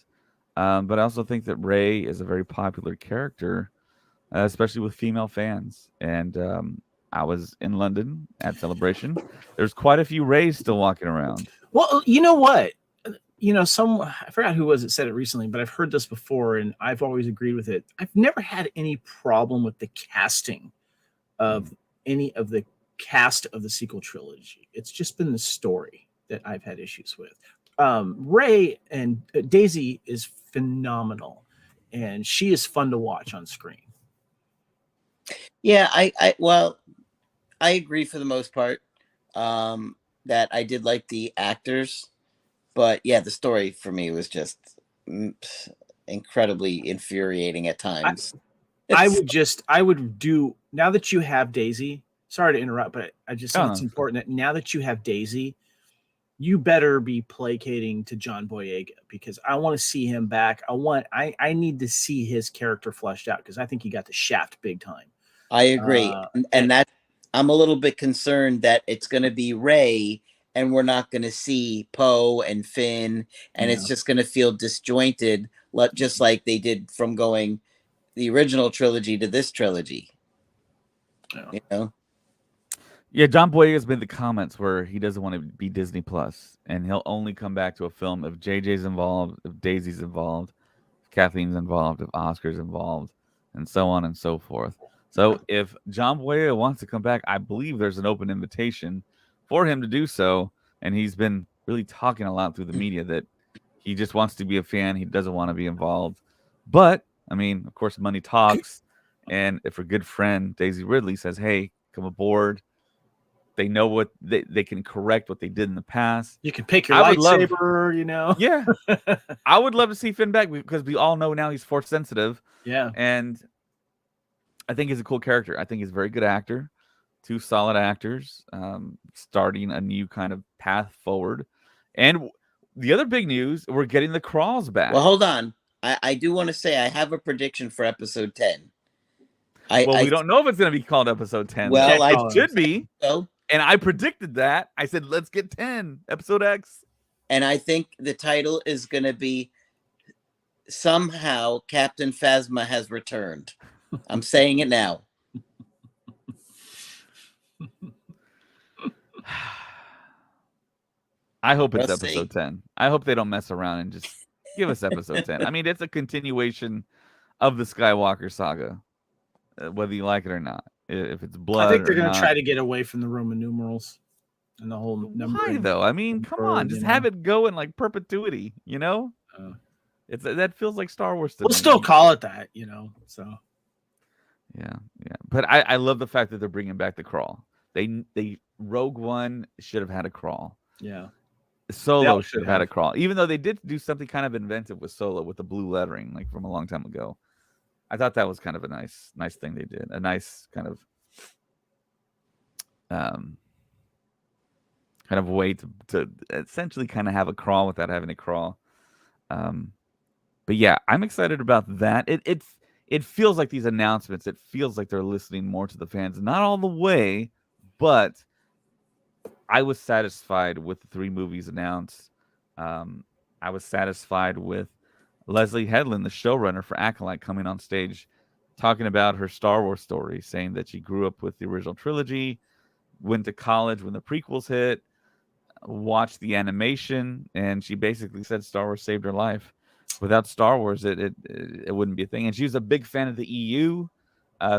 But I also think that Rey is a very popular character, especially with female fans. And I was in London at Celebration. There's quite a few Reys still walking around. Well, you know what? I forgot who was it said it recently, but I've heard this before and I've always agreed with it. I've never had any problem with the casting of any of the cast of the sequel trilogy. It's just been the story that I've had issues with. Rey and Daisy is phenomenal and she is fun to watch on screen. Yeah, I agree for the most part. That I did like the actors, but the story for me was just incredibly infuriating at times. I would do now that you have Daisy. Sorry to interrupt, but I just think it's important that now that you have Daisy, you better be placating to John Boyega because I want to see him back. I need to see his character fleshed out because I think he got the shaft big time. I agree. And that I'm a little bit concerned that it's going to be Rey and we're not going to see Poe and Finn and it's just going to feel disjointed, just like they did from going the original trilogy to this trilogy. Yeah, John Boyega has made the comments where he doesn't want to be Disney Plus, and he'll only come back to a film if JJ's involved, if Daisy's involved, if Kathleen's involved, if Oscar's involved, and so on and so forth. So if John Boyega wants to come back, I believe there's an open invitation for him to do so, and he's been really talking a lot through the media that he just wants to be a fan, he doesn't want to be involved. But, I mean, of course, money talks, and if a good friend, Daisy Ridley, says, hey, come aboard, they know what they can correct what they did in the past. You can pick your lightsaber, Yeah. I would love to see Finn back because we all know now he's force sensitive. Yeah. And I think he's a cool character. I think he's a very good actor. Two solid actors, starting a new kind of path forward. And the other big news, we're getting the Crawls back. Well, hold on. I do want to say I have a prediction for episode 10. We don't know if it's going to be called episode 10. Well, it should be. So. And I predicted that. I said, let's get 10, episode X. And I think the title is going to be Somehow Captain Phasma Has Returned. I'm saying it now. I hope it's episode 10. I hope they don't mess around and just give us episode 10. I mean, it's a continuation of the Skywalker saga, whether you like it or not. If it's blood, I think they're going to try to get away from the Roman numerals. and the whole number. Why though? I mean, come on, just have it go in like perpetuity. You know, that feels like Star Wars to me. We'll still call it that, you know. So yeah. But I love the fact that they're bringing back the crawl. They Rogue One should have had a crawl. Yeah. Solo should have had a crawl, even though they did do something kind of inventive with Solo with the blue lettering, like from a long time ago. I thought that was kind of a nice thing they did. A nice kind of way to essentially kind of have a crawl without having a crawl. But yeah, I'm excited about that. It feels like these announcements. It feels like they're listening more to the fans. Not all the way, but I was satisfied with the 3 movies announced. I was satisfied with Leslie Headland, the showrunner for Acolyte, coming on stage, talking about her Star Wars story, saying that she grew up with the original trilogy, went to college when the prequels hit, watched the animation, and she basically said Star Wars saved her life. Without Star Wars, it wouldn't be a thing. And she was a big fan of the EU,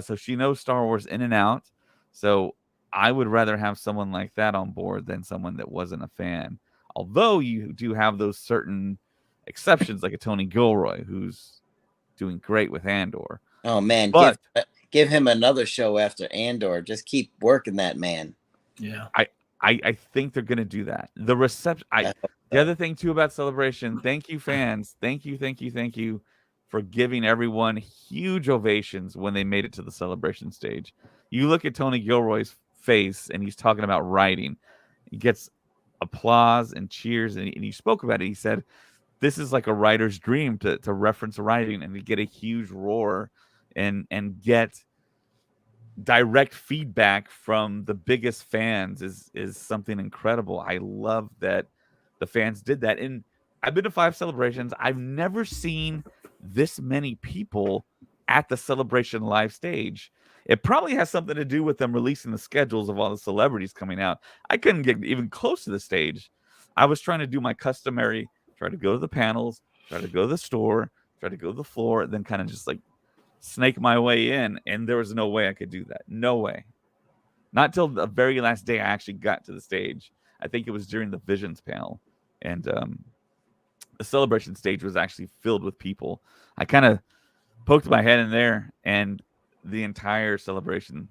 so she knows Star Wars in and out. So I would rather have someone like that on board than someone that wasn't a fan. Although you do have those certain exceptions, like a Tony Gilroy, who's doing great with Andor. Oh man, but give him another show after Andor. Just keep working that man. Yeah, I think they're gonna do that. The reception. The other thing too about Celebration. Thank you, fans. Thank you for giving everyone huge ovations when they made it to the Celebration stage. You look at Tony Gilroy's face, and he's talking about writing. He gets applause and cheers, and he spoke about it. He said, "This is like a writer's dream to reference writing and to get a huge roar, and get direct feedback from the biggest fans is something incredible." I love that the fans did that. And I've been to 5 celebrations. I've never seen this many people at the Celebration live stage. It probably has something to do with them releasing the schedules of all the celebrities coming out. I couldn't get even close to the stage. I was trying to do my customary, try to go to the panels, try to go to the store, try to go to the floor, then kind of just like snake my way in, and there was no way I could do that. No way. Not till the very last day I actually got to the stage. I think it was during the Visions panel, and the Celebration stage was actually filled with people. I kind of poked my head in there, and the entire Celebration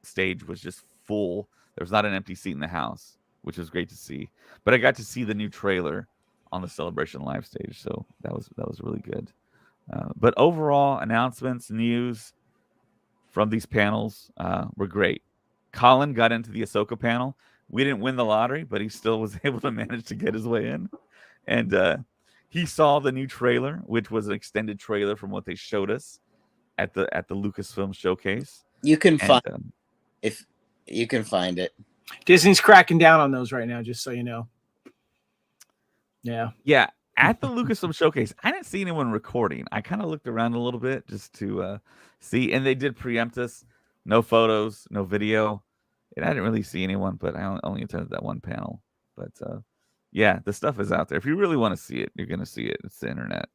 stage was just full. There was not an empty seat in the house, which was great to see. But I got to see the new trailer on the Celebration live stage, so that was really good. But overall, announcements, news from these panels were great. Colin got into the Ahsoka panel. We didn't win the lottery, but he still was able to manage to get his way in. And he saw the new trailer, which was an extended trailer from what they showed us at the Lucasfilm showcase. You can find if you can find it. Disney's cracking down on those right now, just so you know. Yeah. At the Lucasfilm showcase, I didn't see anyone recording. I kind of looked around a little bit just to see, and they did preempt us. No photos, no video. And I didn't really see anyone, but I only attended that one panel. But yeah, the stuff is out there. If you really want to see it, you're going to see it. It's the internet.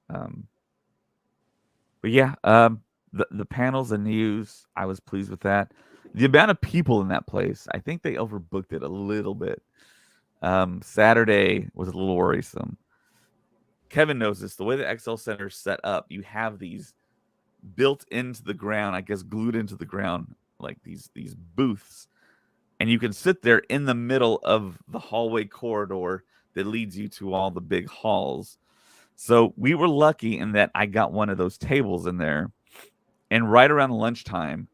But yeah, the panels and news, I was pleased with that. The amount of people in that place, I think they overbooked it a little bit. Saturday was a little worrisome. Kevin knows this. The way the XL Center is set up, you have these built into the ground, I guess glued into the ground, like these booths. And you can sit there in the middle of the hallway corridor that leads you to all the big halls. So we were lucky in that I got one of those tables in there. And right around lunchtime,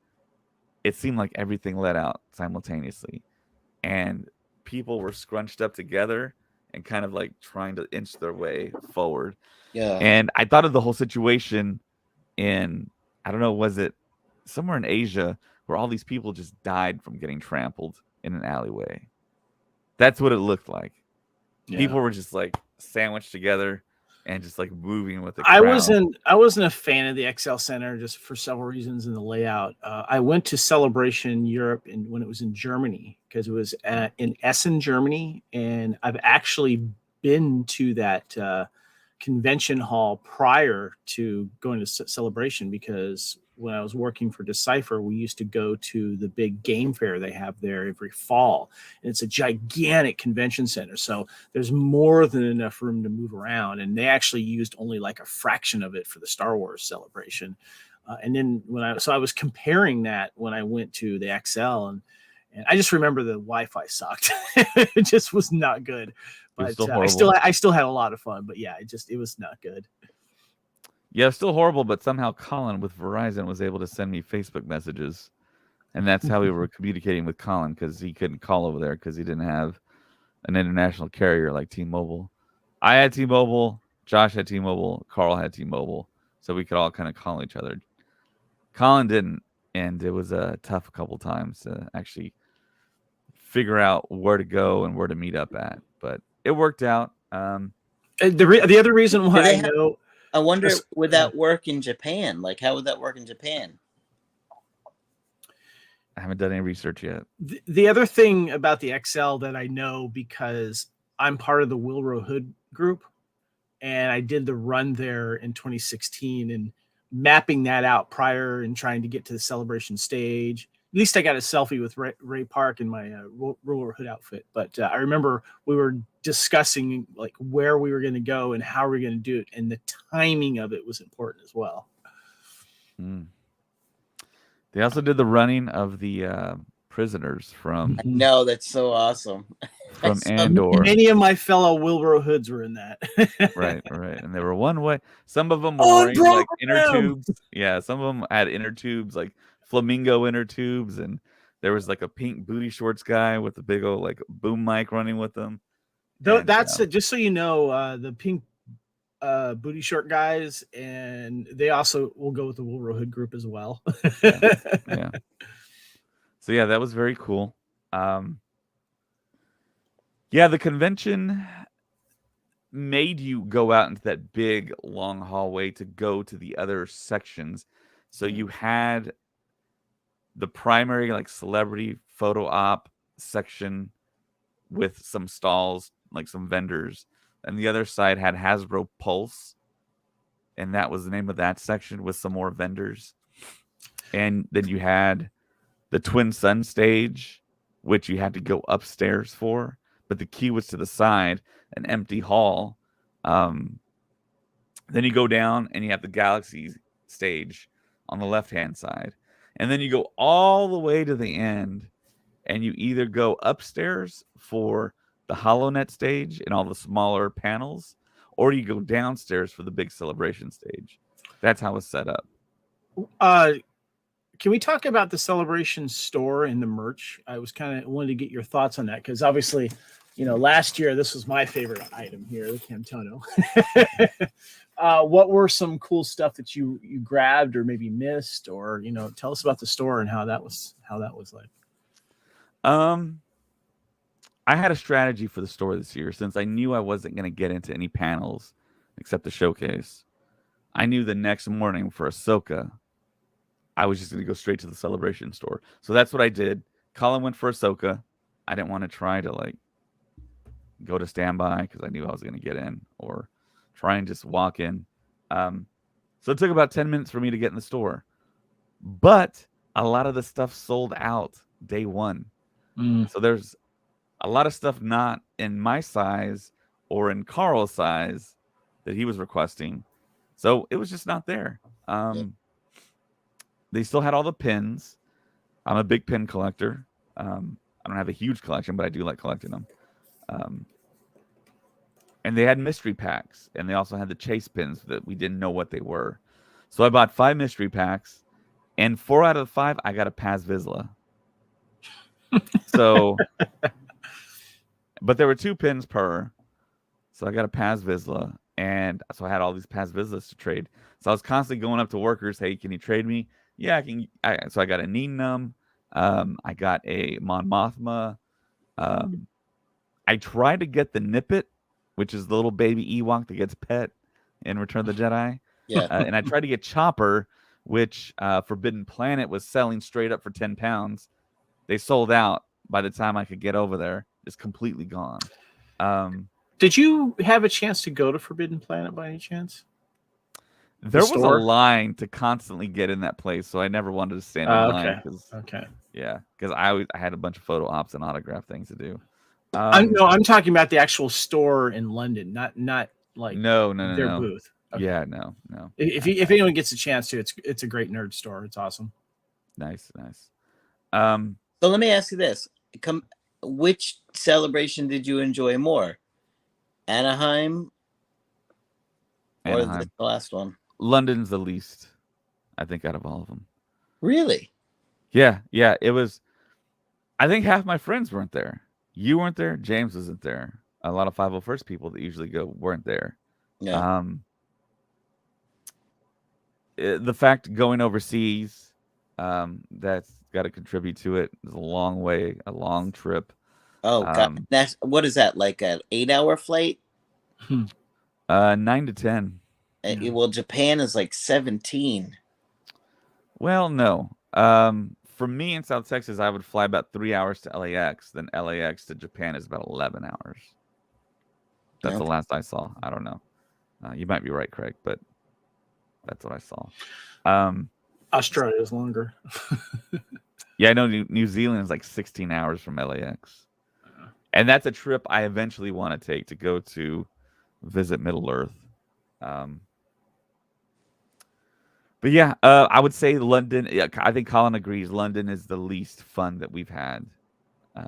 it seemed like everything let out simultaneously. And people were scrunched up together and kind of like trying to inch their way forward. Yeah. And I thought of the whole situation in, I don't know, was it somewhere in Asia where all these people just died from getting trampled in an alleyway? That's what it looked like. Yeah. People were just like sandwiched together and just like moving with the crowd. I wasn't a fan of the XL Center just for several reasons in the layout. I went to Celebration Europe when it was in Germany, because it was in Essen, Germany, and I've actually been to that convention hall prior to going to Celebration, because when I was working for Decipher, we used to go to the big game fair they have there every fall. And it's a gigantic convention center. So there's more than enough room to move around. And they actually used only like a fraction of it for the Star Wars celebration. And then I was comparing that when I went to the XL, and I just remember the Wi-Fi sucked. It just was not good. But I still had a lot of fun. But yeah, it was not good. Yeah, it's still horrible. But somehow Colin with Verizon was able to send me Facebook messages, and that's how we were communicating with Colin, because he couldn't call over there because he didn't have an international carrier like T-Mobile. I had T-Mobile, Josh had T-Mobile, Carl had T-Mobile, so we could all kind of call each other. Colin didn't, and it was a tough couple times to actually figure out where to go and where to meet up at, but it worked out. The other reason why I wonder, would that work in Japan? Like, how would that work in Japan? I haven't done any research yet. The other thing about the XL that I know, because I'm part of the Wilbur Hood group, and I did the run there in 2016, and mapping that out prior and trying to get to the celebration stage. At least I got a selfie with Ray Park in my Wilbur Hood outfit. But I remember we were discussing like where we were going to go and how we were going to do it, and the timing of it was important as well. They also did the running of the prisoners from. No, that's so awesome. From Andor. Many of my fellow Wilbur Hoods were in that. right. And they were one way. Some of them were wearing like inner tubes. Yeah, some of them had inner tubes, like flamingo inner tubes, and there was like a pink booty shorts guy with a big old like boom mic running with them. That's just so you know, the pink booty short guys, and they also will go with the Wilbur Hood group as well. yeah. So yeah, that was very cool. Yeah, the convention made you go out into that big long hallway to go to the other sections. So you had the primary like celebrity photo op section with some stalls, like some vendors, and the other side had Hasbro Pulse, and that was the name of that section with some more vendors. And then you had the Twin Sun stage, which you had to go upstairs for, but the key was to the side, an empty hall. Then you go down and you have the Galaxy stage on the left-hand side. And then you go all the way to the end, and you either go upstairs for the HoloNet stage and all the smaller panels, or you go downstairs for the big celebration stage. That's how it's set up. Can we talk about the celebration store and the merch? I was wanted to get your thoughts on that, because obviously, you know, last year this was my favorite item here, the Camtono. What were some cool stuff that you grabbed or maybe missed, or you know, tell us about the store and how that was like. I had a strategy for the store this year, since I knew I wasn't going to get into any panels except the showcase. I knew the next morning for Ahsoka, I was just going to go straight to the celebration store. So that's what I did. Colin went for Ahsoka. I didn't want to try to like go to standby because I knew I was going to get in, or try and just walk in. So it took about 10 minutes for me to get in the store. But a lot of the stuff sold out day one. So there's a lot of stuff not in my size or in Carl's size that he was requesting. So it was just not there. They still had all the pins. I'm a big pin collector. I don't have a huge collection, but I do like collecting them. And they had mystery packs, and they also had the chase pins that we didn't know what they were. So I bought 5 mystery packs, and 4 out of the 5 I got a Paz Vizsla. So, but there were 2 pins per, so I got a Paz Vizsla, and so I had all these Paz Vizslas to trade. So I was constantly going up to workers, hey, can you trade me? Yeah, I can. So I got a Neenum. I got a Mon Mothma. I tried to get the Nippet, which is the little baby Ewok that gets pet in Return of the Jedi. Yeah. And I tried to get Chopper, which Forbidden Planet was selling straight up for 10 pounds. They sold out by the time I could get over there. It's completely gone. Did you have a chance to go to Forbidden Planet by any chance? There was a store? line to constantly get in that place, so I never wanted to stand in line Okay. because I had a bunch of photo ops and autograph things to do. I'm talking about the actual store in London, not like no, their no. booth. Okay. Yeah, no. If anyone gets a chance to, it's a great nerd store. It's awesome. Nice. So let me ask you this: which celebration did you enjoy more, Anaheim or Anaheim. the last one? London's the least, I think, out of all of them. Really? Yeah. It was. I think half my friends weren't there. You weren't there. James wasn't there. A lot of 501st people that usually go weren't there. Yeah. The fact going overseas, that's got to contribute to it. It's a long way, a long trip. Oh, God. That's what is that, like an 8-hour flight? 9 to 10. Well, Japan is like 17. Well, no. From me in South Texas, I would fly about 3 hours to LAX. Then LAX to Japan is about 11 hours. That's the last I saw. I don't know. You might be right, Craig, but that's what I saw. Australia is longer. Yeah, I know New Zealand is like 16 hours from LAX. And that's a trip I eventually want to take to go to visit Middle Earth. But yeah, I would say London. Yeah, I think Colin agrees. London is the least fun that we've had.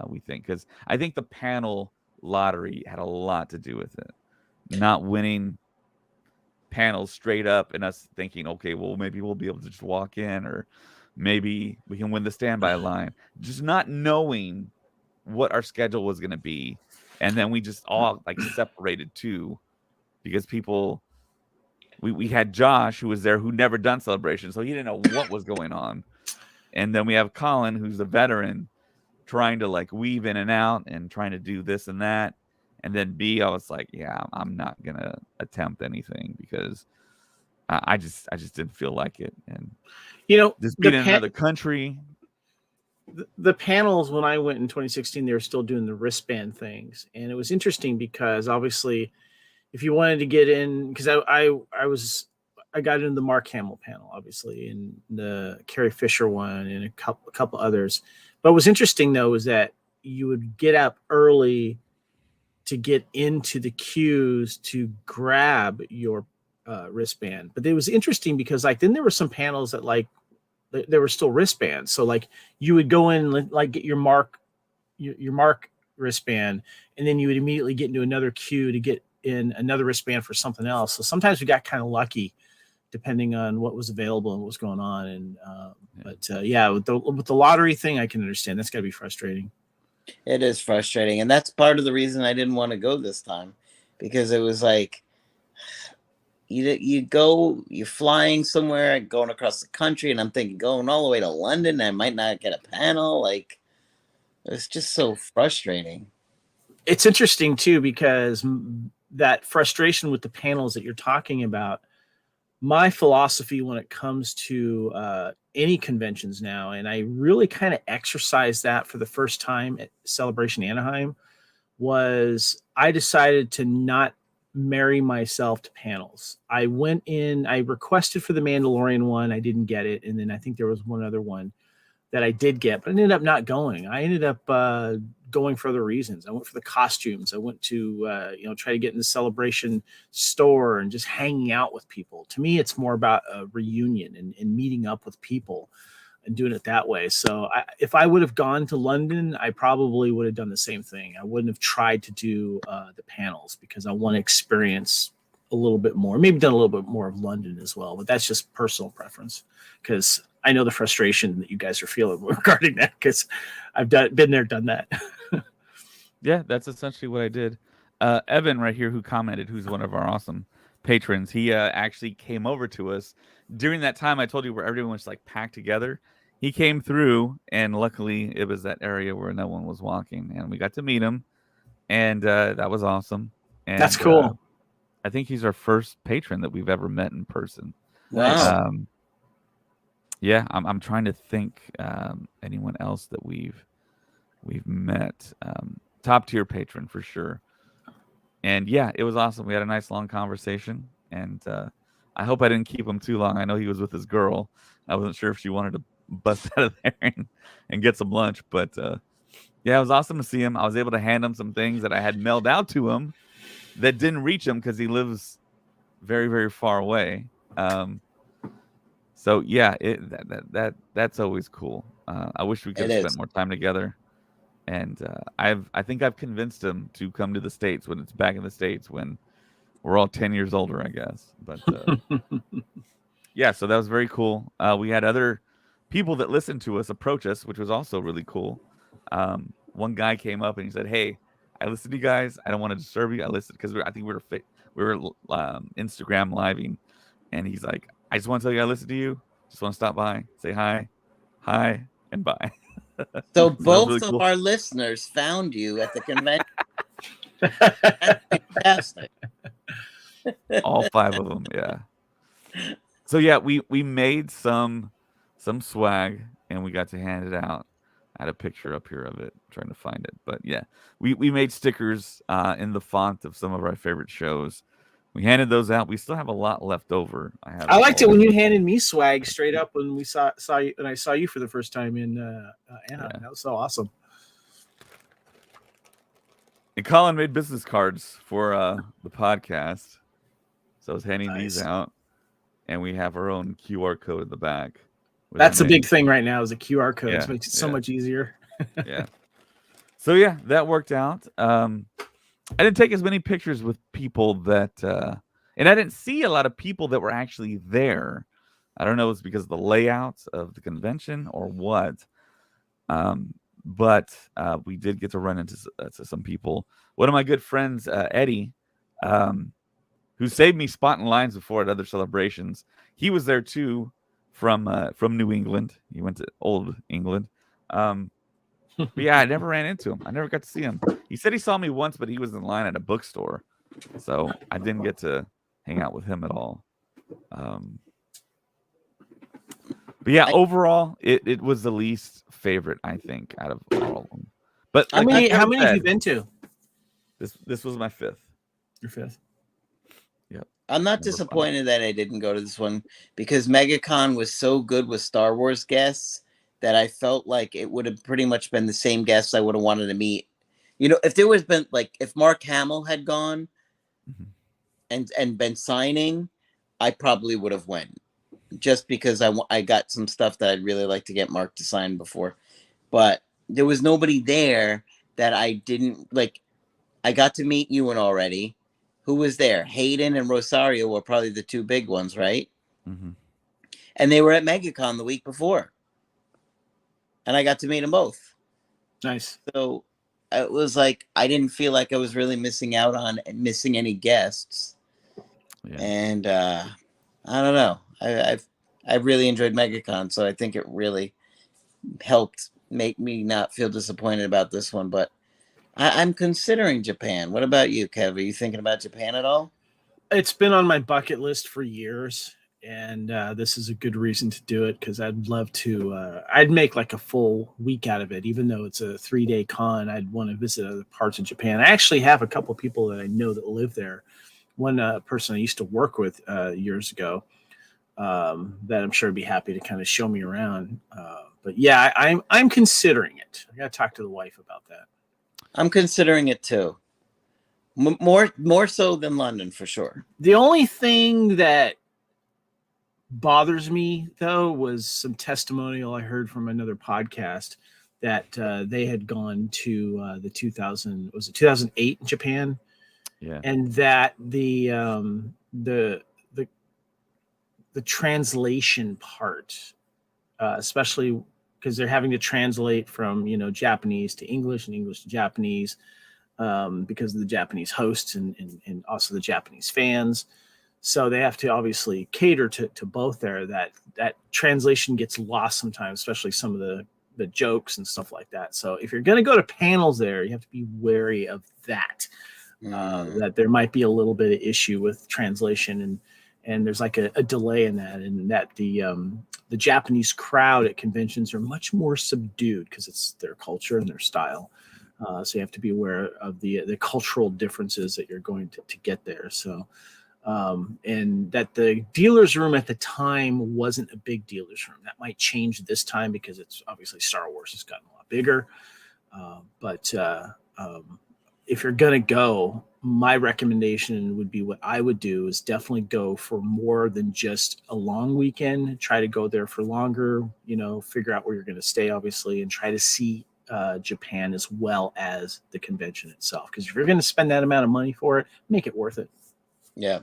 We think because I think the panel lottery had a lot to do with it. Not winning panels straight up and us thinking, okay, well maybe we'll be able to just walk in, or maybe we can win the standby line. Just not knowing what our schedule was going to be, and then we just all like separated too, because people. We had Josh, who was there, who never done Celebration, so he didn't know what was going on. And then we have Colin, who's a veteran, trying to like weave in and out and trying to do this and that. And then B, I was like, yeah, I'm not gonna attempt anything because I just didn't feel like it. And just being in another country. The panels when I went in 2016, they were still doing the wristband things, and it was interesting because obviously, if you wanted to get in, because I got into the Mark Hamill panel, obviously, and the Carrie Fisher one, and a couple others. But what was interesting though was that you would get up early to get into the queues to grab your wristband. But it was interesting because like then there were some panels that like there were still wristbands. So like you would go in and like get your Mark wristband, and then you would immediately get into another queue to get in another wristband for something else. So sometimes we got kind of lucky depending on what was available and what was going on. And with the lottery thing, I can understand that's got to be frustrating. It is frustrating, and that's part of the reason I didn't want to go this time, because it was like you're flying somewhere, going across the country, and I'm thinking going all the way to London, I might not get a panel. Like, it's just so frustrating. It's interesting too, because that frustration with the panels that you're talking about, my philosophy when it comes to any conventions now, and I really kind of exercised that for the first time at Celebration Anaheim, was I decided to not marry myself to panels. I went in, I requested for the Mandalorian one, I didn't get it, and then I think there was one other one that I did get, but I ended up not going. I ended up going for other reasons. I went for the costumes. I went to try to get in the Celebration store and just hanging out with people. To me, it's more about a reunion and meeting up with people and doing it that way. So if I would have gone to London, I probably would have done the same thing. I wouldn't have tried to do the panels because I want to experience a little bit more, maybe done a little bit more of London as well, but that's just personal preference, because I know the frustration that you guys are feeling regarding that, because I've been there, done that. Yeah, that's essentially what I did. Evan right here, who commented, who's one of our awesome patrons, he actually came over to us during that time I told you where everyone was like packed together. He came through, and luckily it was that area where no one was walking, and we got to meet him, and that was awesome. And that's cool. I think he's our first patron that we've ever met in person. Wow. Yeah, I'm trying to think anyone else that we've met. Top tier patron for sure. And yeah, it was awesome. We had a nice long conversation, and I hope I didn't keep him too long. I know he was with his girl. I wasn't sure if she wanted to bust out of there and get some lunch, but yeah, it was awesome to see him. I was able to hand him some things that I had mailed out to him that didn't reach him because he lives very, very far away. So yeah, that's always cool. I wish we could It have is. spent more time together. And I think I've convinced him to come to the States when it's back in the States when we're all 10 years older, I guess. But yeah, so that was very cool. We had other people that listened to us approach us, which was also really cool. One guy came up and he said, "Hey, I listened to you guys. I don't want to disturb you. I listened because I think we were Instagram living, and he's like, I just want to tell you I listened to you. Just want to stop by, say hi, and bye." So So that was both really of cool. our listeners found you at the convention. That's fantastic. All 5 of them, yeah. So yeah, we made some swag and we got to hand it out. I had a picture up here of it, trying to find it. But yeah, we made stickers in the font of some of our favorite shows. We handed those out. We still have a lot left over. I liked it all- when you handed me swag straight up when we saw you, and I saw you for the first time in Anaheim. Yeah. That was so awesome. And Colin made business cards for the podcast. So I was handing Nice. these out, and we have our own QR code in the back. with That's our a big name. thing right now is the QR codes. Yeah, Makes it so yeah. much easier. Yeah. So yeah, that worked out. I didn't take as many pictures with people that, and I didn't see a lot of people that were actually there. I don't know if it's because of the layout of the convention or what. But we did get to run into to some people. One of my good friends, Eddie, who saved me spotting lines before at other celebrations, he was there too from New England. He went to Old England. But yeah, I never ran into him. I never got to see him. He said he saw me once, but he was in line at a bookstore, so I didn't get to hang out with him at all. But yeah, overall, it was the least favorite, I think, out of all of them. But How like many Kevin have you said, been to? this was my 5th. Your 5th. Yep. I'm not Never fun. disappointed that I didn't go to this one because MegaCon was so good with Star Wars guests that I felt like it would have pretty much been the same guests I would have wanted to meet. You know, if there was been like if Mark Hamill had gone Mhm. and been signing, I probably would have went just because I got some stuff that I'd really like to get Mark to sign before. But there was nobody there that I didn't like. I got to meet Ewan already. Who was there? Hayden and Rosario were probably the 2 big ones, right? Mm-hmm. And they were at MegaCon the week before. And I got to meet them both. Nice. So it was like I didn't feel like I was really missing out on missing any guests. Yeah. And I don't know. I really enjoyed MegaCon, so I think it really helped make me not feel disappointed about this one. But I'm considering Japan. What about you, Kev? Are you thinking about Japan at all? It's been on my bucket list for years, and this is a good reason to do it because I'd love to. I'd make like a full week out of it, even though it's a 3-day con. I'd want to visit other parts of Japan. I actually have a couple people that I know that live there. One person I used to work with years ago that I'm sure would be happy to kind of show me around. But yeah, I'm considering it. I got to talk to the wife about that. I'm considering it too. More so than London for sure. The only thing that bothers me though was some testimonial I heard from another podcast that they had gone to the 2008 in Japan, Yeah. and that the translation part, especially because they're having to translate from Japanese to English and English to Japanese. Because of the Japanese hosts and also the Japanese fans. So they have to obviously cater to both there. That translation gets lost sometimes, especially some of the jokes and stuff like that. So if you're going to go to panels there, you have to be wary of that. That there might be a little bit of issue with translation and there's like a delay in that, and that the Japanese crowd at conventions are much more subdued because it's their culture and their style. So you have to be aware of the cultural differences that you're going to get there. So And that the dealer's room at the time wasn't a big dealer's room. That might change this time because it's obviously Star Wars has gotten a lot bigger. But if you're going to go, my recommendation would be what I would do is definitely go for more than just a long weekend. Try to go there for longer, figure out where you're going to stay, obviously, and try to see Japan as well as the convention itself. Because if you're going to spend that amount of money for it, make it worth it. Yeah.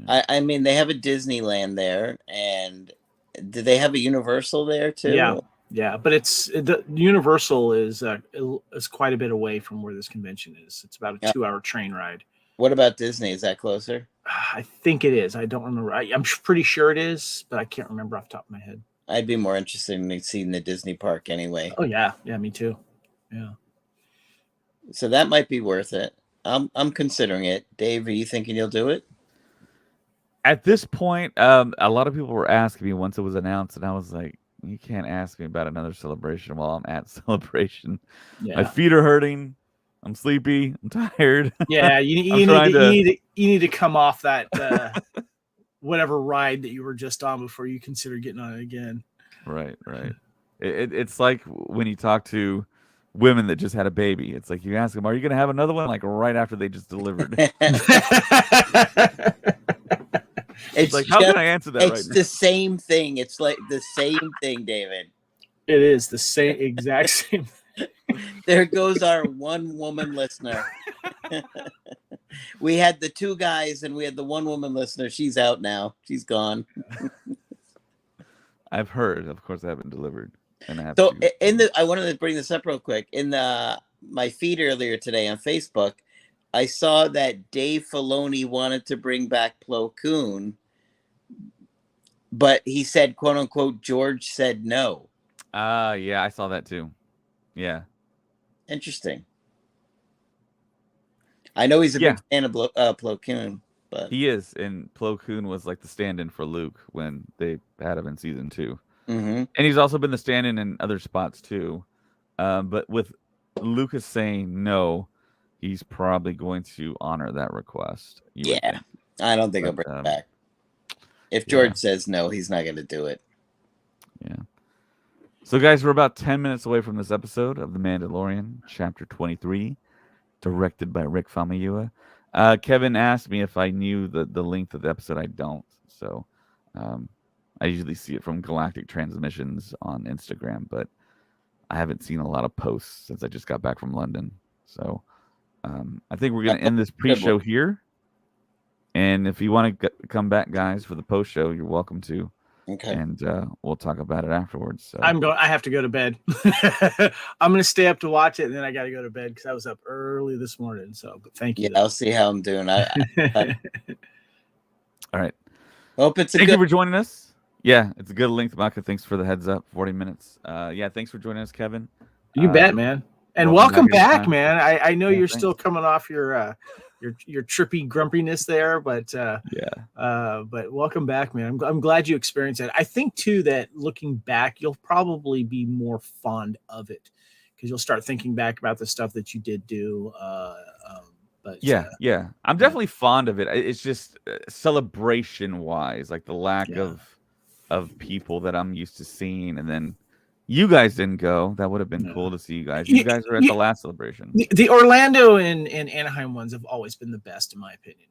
I mean, they have a Disneyland there, and do they have a Universal there too? Yeah, but the Universal is quite a bit away from where this convention is. It's about a 2-hour train ride. What about Disney? Is that closer? I think it is. I don't remember. I'm pretty sure it is, but I can't remember off the top of my head. I'd be more interested in seeing the Disney park anyway. Oh yeah, me too. Yeah. So that might be worth it. I'm considering it. Dave, are you thinking you'll do it? At this point, a lot of people were asking me once it was announced, and I was like, you can't ask me about another celebration while I'm at Celebration. Yeah. My feet are hurting. I'm sleepy. I'm tired. Yeah, you need to come off that whatever ride that you were just on before you consider getting on it again. Right. It's like when you talk to women that just had a baby. It's like you ask them, "Are you going to have another one?" Like right after they just delivered. It's like, how can I answer that? It's the same thing. It's like the same thing, David. It is the same exact same. There goes our one woman listener. We had the 2 guys and we had the 1 woman listener. She's out now. She's gone. I've heard. Of course, I haven't delivered. And I have so I wanted to bring this up real quick. In my feed earlier today on Facebook, I saw that Dave Filoni wanted to bring back Plo Koon, but he said, quote unquote, George said no. Yeah, I saw that too. Yeah. Interesting. I know he's a big fan of Plo Koon, but he is, and Plo Koon was like the stand-in for Luke when they had him in season 2. Mm-hmm. And he's also been the stand-in in other spots too. But with Lucas saying no, he's probably going to honor that request. Yeah, I don't think he'll bring it back. If George says no, he's not going to do it. Yeah. So, guys, we're about 10 minutes away from this episode of The Mandalorian, Chapter 23, directed by Rick Famuyiwa. Kevin asked me if I knew the length of the episode. I don't. So, I usually see it from Galactic Transmissions on Instagram, but I haven't seen a lot of posts since I just got back from London. So, I think we're going to end this pre-show here. And if you want to come back, guys, for the post-show, you're welcome to. Okay. And we'll talk about it afterwards. So. I have to go to bed. I'm going to stay up to watch it, and then I got to go to bed because I was up early this morning. So, but thank you. Yeah, I'll see how I'm doing. All right. Hope Thank you for joining us. Yeah, it's a good length, Maka. Thanks for the heads up. 40 minutes. Yeah, thanks for joining us, Kevin. You bet, man. And welcome back, man. I know you're still coming off your trippy grumpiness there, but but welcome back, man. I'm glad you experienced it. I think too that looking back, you'll probably be more fond of it because you'll start thinking back about the stuff that you did do. But I'm definitely fond of it. It's just celebration wise, like the lack of people that I'm used to seeing, and then. You guys didn't go. That would have been cool to see you guys. You guys were at the last celebration. The Orlando and Anaheim ones have always been the best, in my opinion.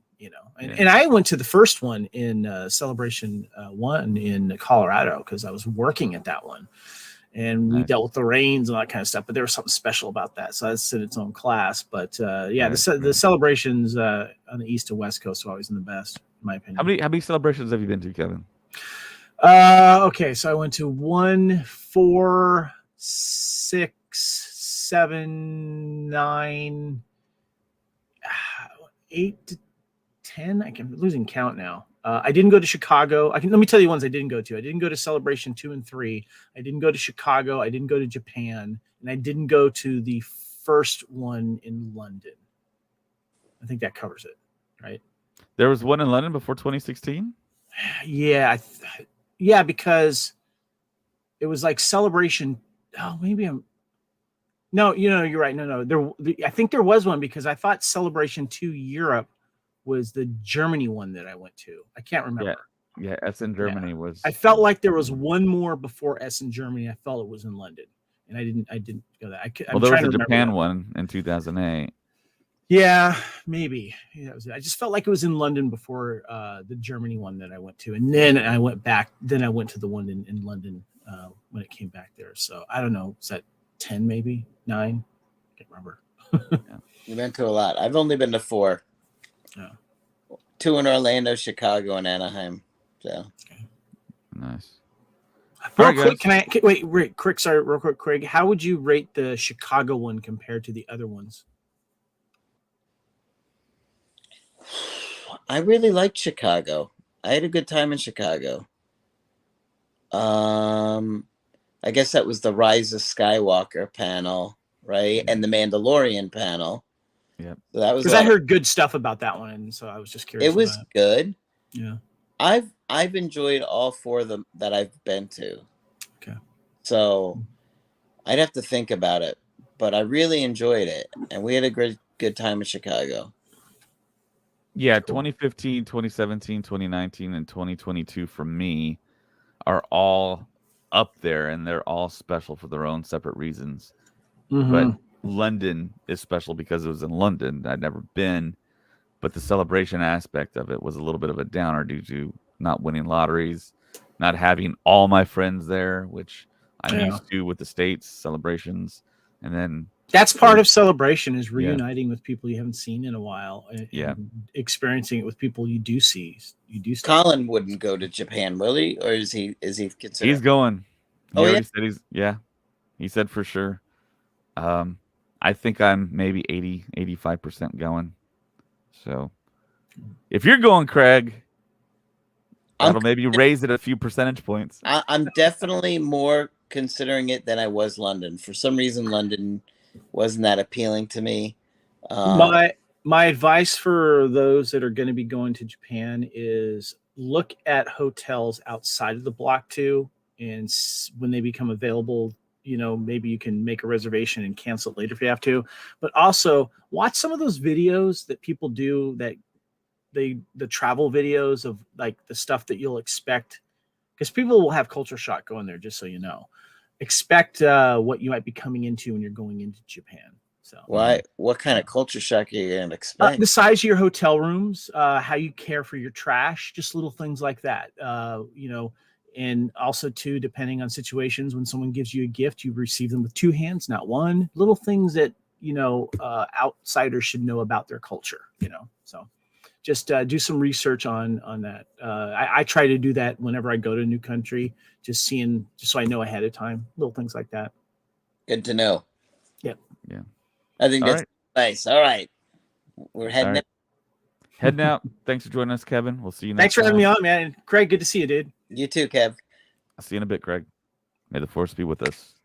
And I went to the first one in Celebration 1 in Colorado because I was working at that one, and we dealt with the rains and all that kind of stuff. But there was something special about that, so that's in its own class. But the celebrations on the East and West Coast are always been the best, in my opinion. How many celebrations have you been to, Kevin? Okay, so I went to 1, 4, 6, 7, 9, 8 to 10. I'm losing count now. I didn't go to Chicago. Let me tell you ones I didn't go to. I didn't go to Celebration 2 and 3. I didn't go to Chicago. I didn't go to Japan, and I didn't go to the first one in London. I think that covers it, right? There was one in London before 2016? Yeah. Yeah, because it was like Celebration. Oh, maybe I'm. No, you're right. No. I think there was one because I thought Celebration 2 Europe was the Germany one that I went to. I can't remember. Yeah, Essen, Germany was. I felt like there was one more before Essen, Germany. I felt it was in London, and I didn't go that. Well, there was a Japan one in 2008. Yeah, maybe. Yeah, that was it. I just felt like it was in London before the Germany one that I went to, and then I went back. Then I went to the one in London when it came back there. So I don't know. Was that 10, maybe 9? I can't remember. Yeah. You went to a lot. I've only been to 4. Yeah. 2 in Orlando, Chicago, and Anaheim. So nice. Real quick, can I wait, Craig? Sorry, real quick, Craig. How would you rate the Chicago one compared to the other ones? I really liked Chicago. I had a good time in Chicago. I guess that was the Rise of Skywalker panel, right? And the Mandalorian panel. Yeah. So that was because I heard good stuff about that one, and so I was just curious. It was good. Yeah. I've enjoyed all 4 of them that I've been to. Okay. So I'd have to think about it, but I really enjoyed it, and we had a good time in Chicago. Yeah, 2015, 2017, 2019, and 2022 for me are all up there, and they're all special for their own separate reasons. Mm-hmm. But London is special because it was in London. I'd never been, but the celebration aspect of it was a little bit of a downer due to not winning lotteries, not having all my friends there, which I'm used to with the States celebrations. And then that's part of celebration, is reuniting with people you haven't seen in a while, and experiencing it with people you do see. Colin wouldn't go to Japan, will he? Or is he considered? He's going. He already said he said for sure. I think I'm maybe 85% going. So if you're going, Craig, that'll maybe raise it a few percentage points. I'm definitely more considering it than I was London. For some reason, London wasn't that appealing to me. My advice for those that are going to be going to Japan is look at hotels outside of the block too, and when they become available, maybe you can make a reservation and cancel it later if you have to. But also watch some of those videos that people do, that the travel videos of like the stuff that you'll expect, because people will have culture shock going there, just so you know. Expect what you might be coming into when you're going into Japan. So why? What kind of culture shock are you going to expect? The size of your hotel rooms, how you care for your trash, just little things like that. And also too, depending on situations, when someone gives you a gift, you receive them with 2 hands, not one. Little things that outsiders should know about their culture. So just do some research on that. I try to do that whenever I go to a new country, just so I know ahead of time, little things like that. Good to know. Yep. Yeah. I think that's nice. All right. We're heading out. Heading out. Thanks for joining us, Kevin. We'll see you next Thanks for having me on, man. And Craig, good to see you, dude. You too, Kev. I'll see you in a bit, Craig. May the force be with us.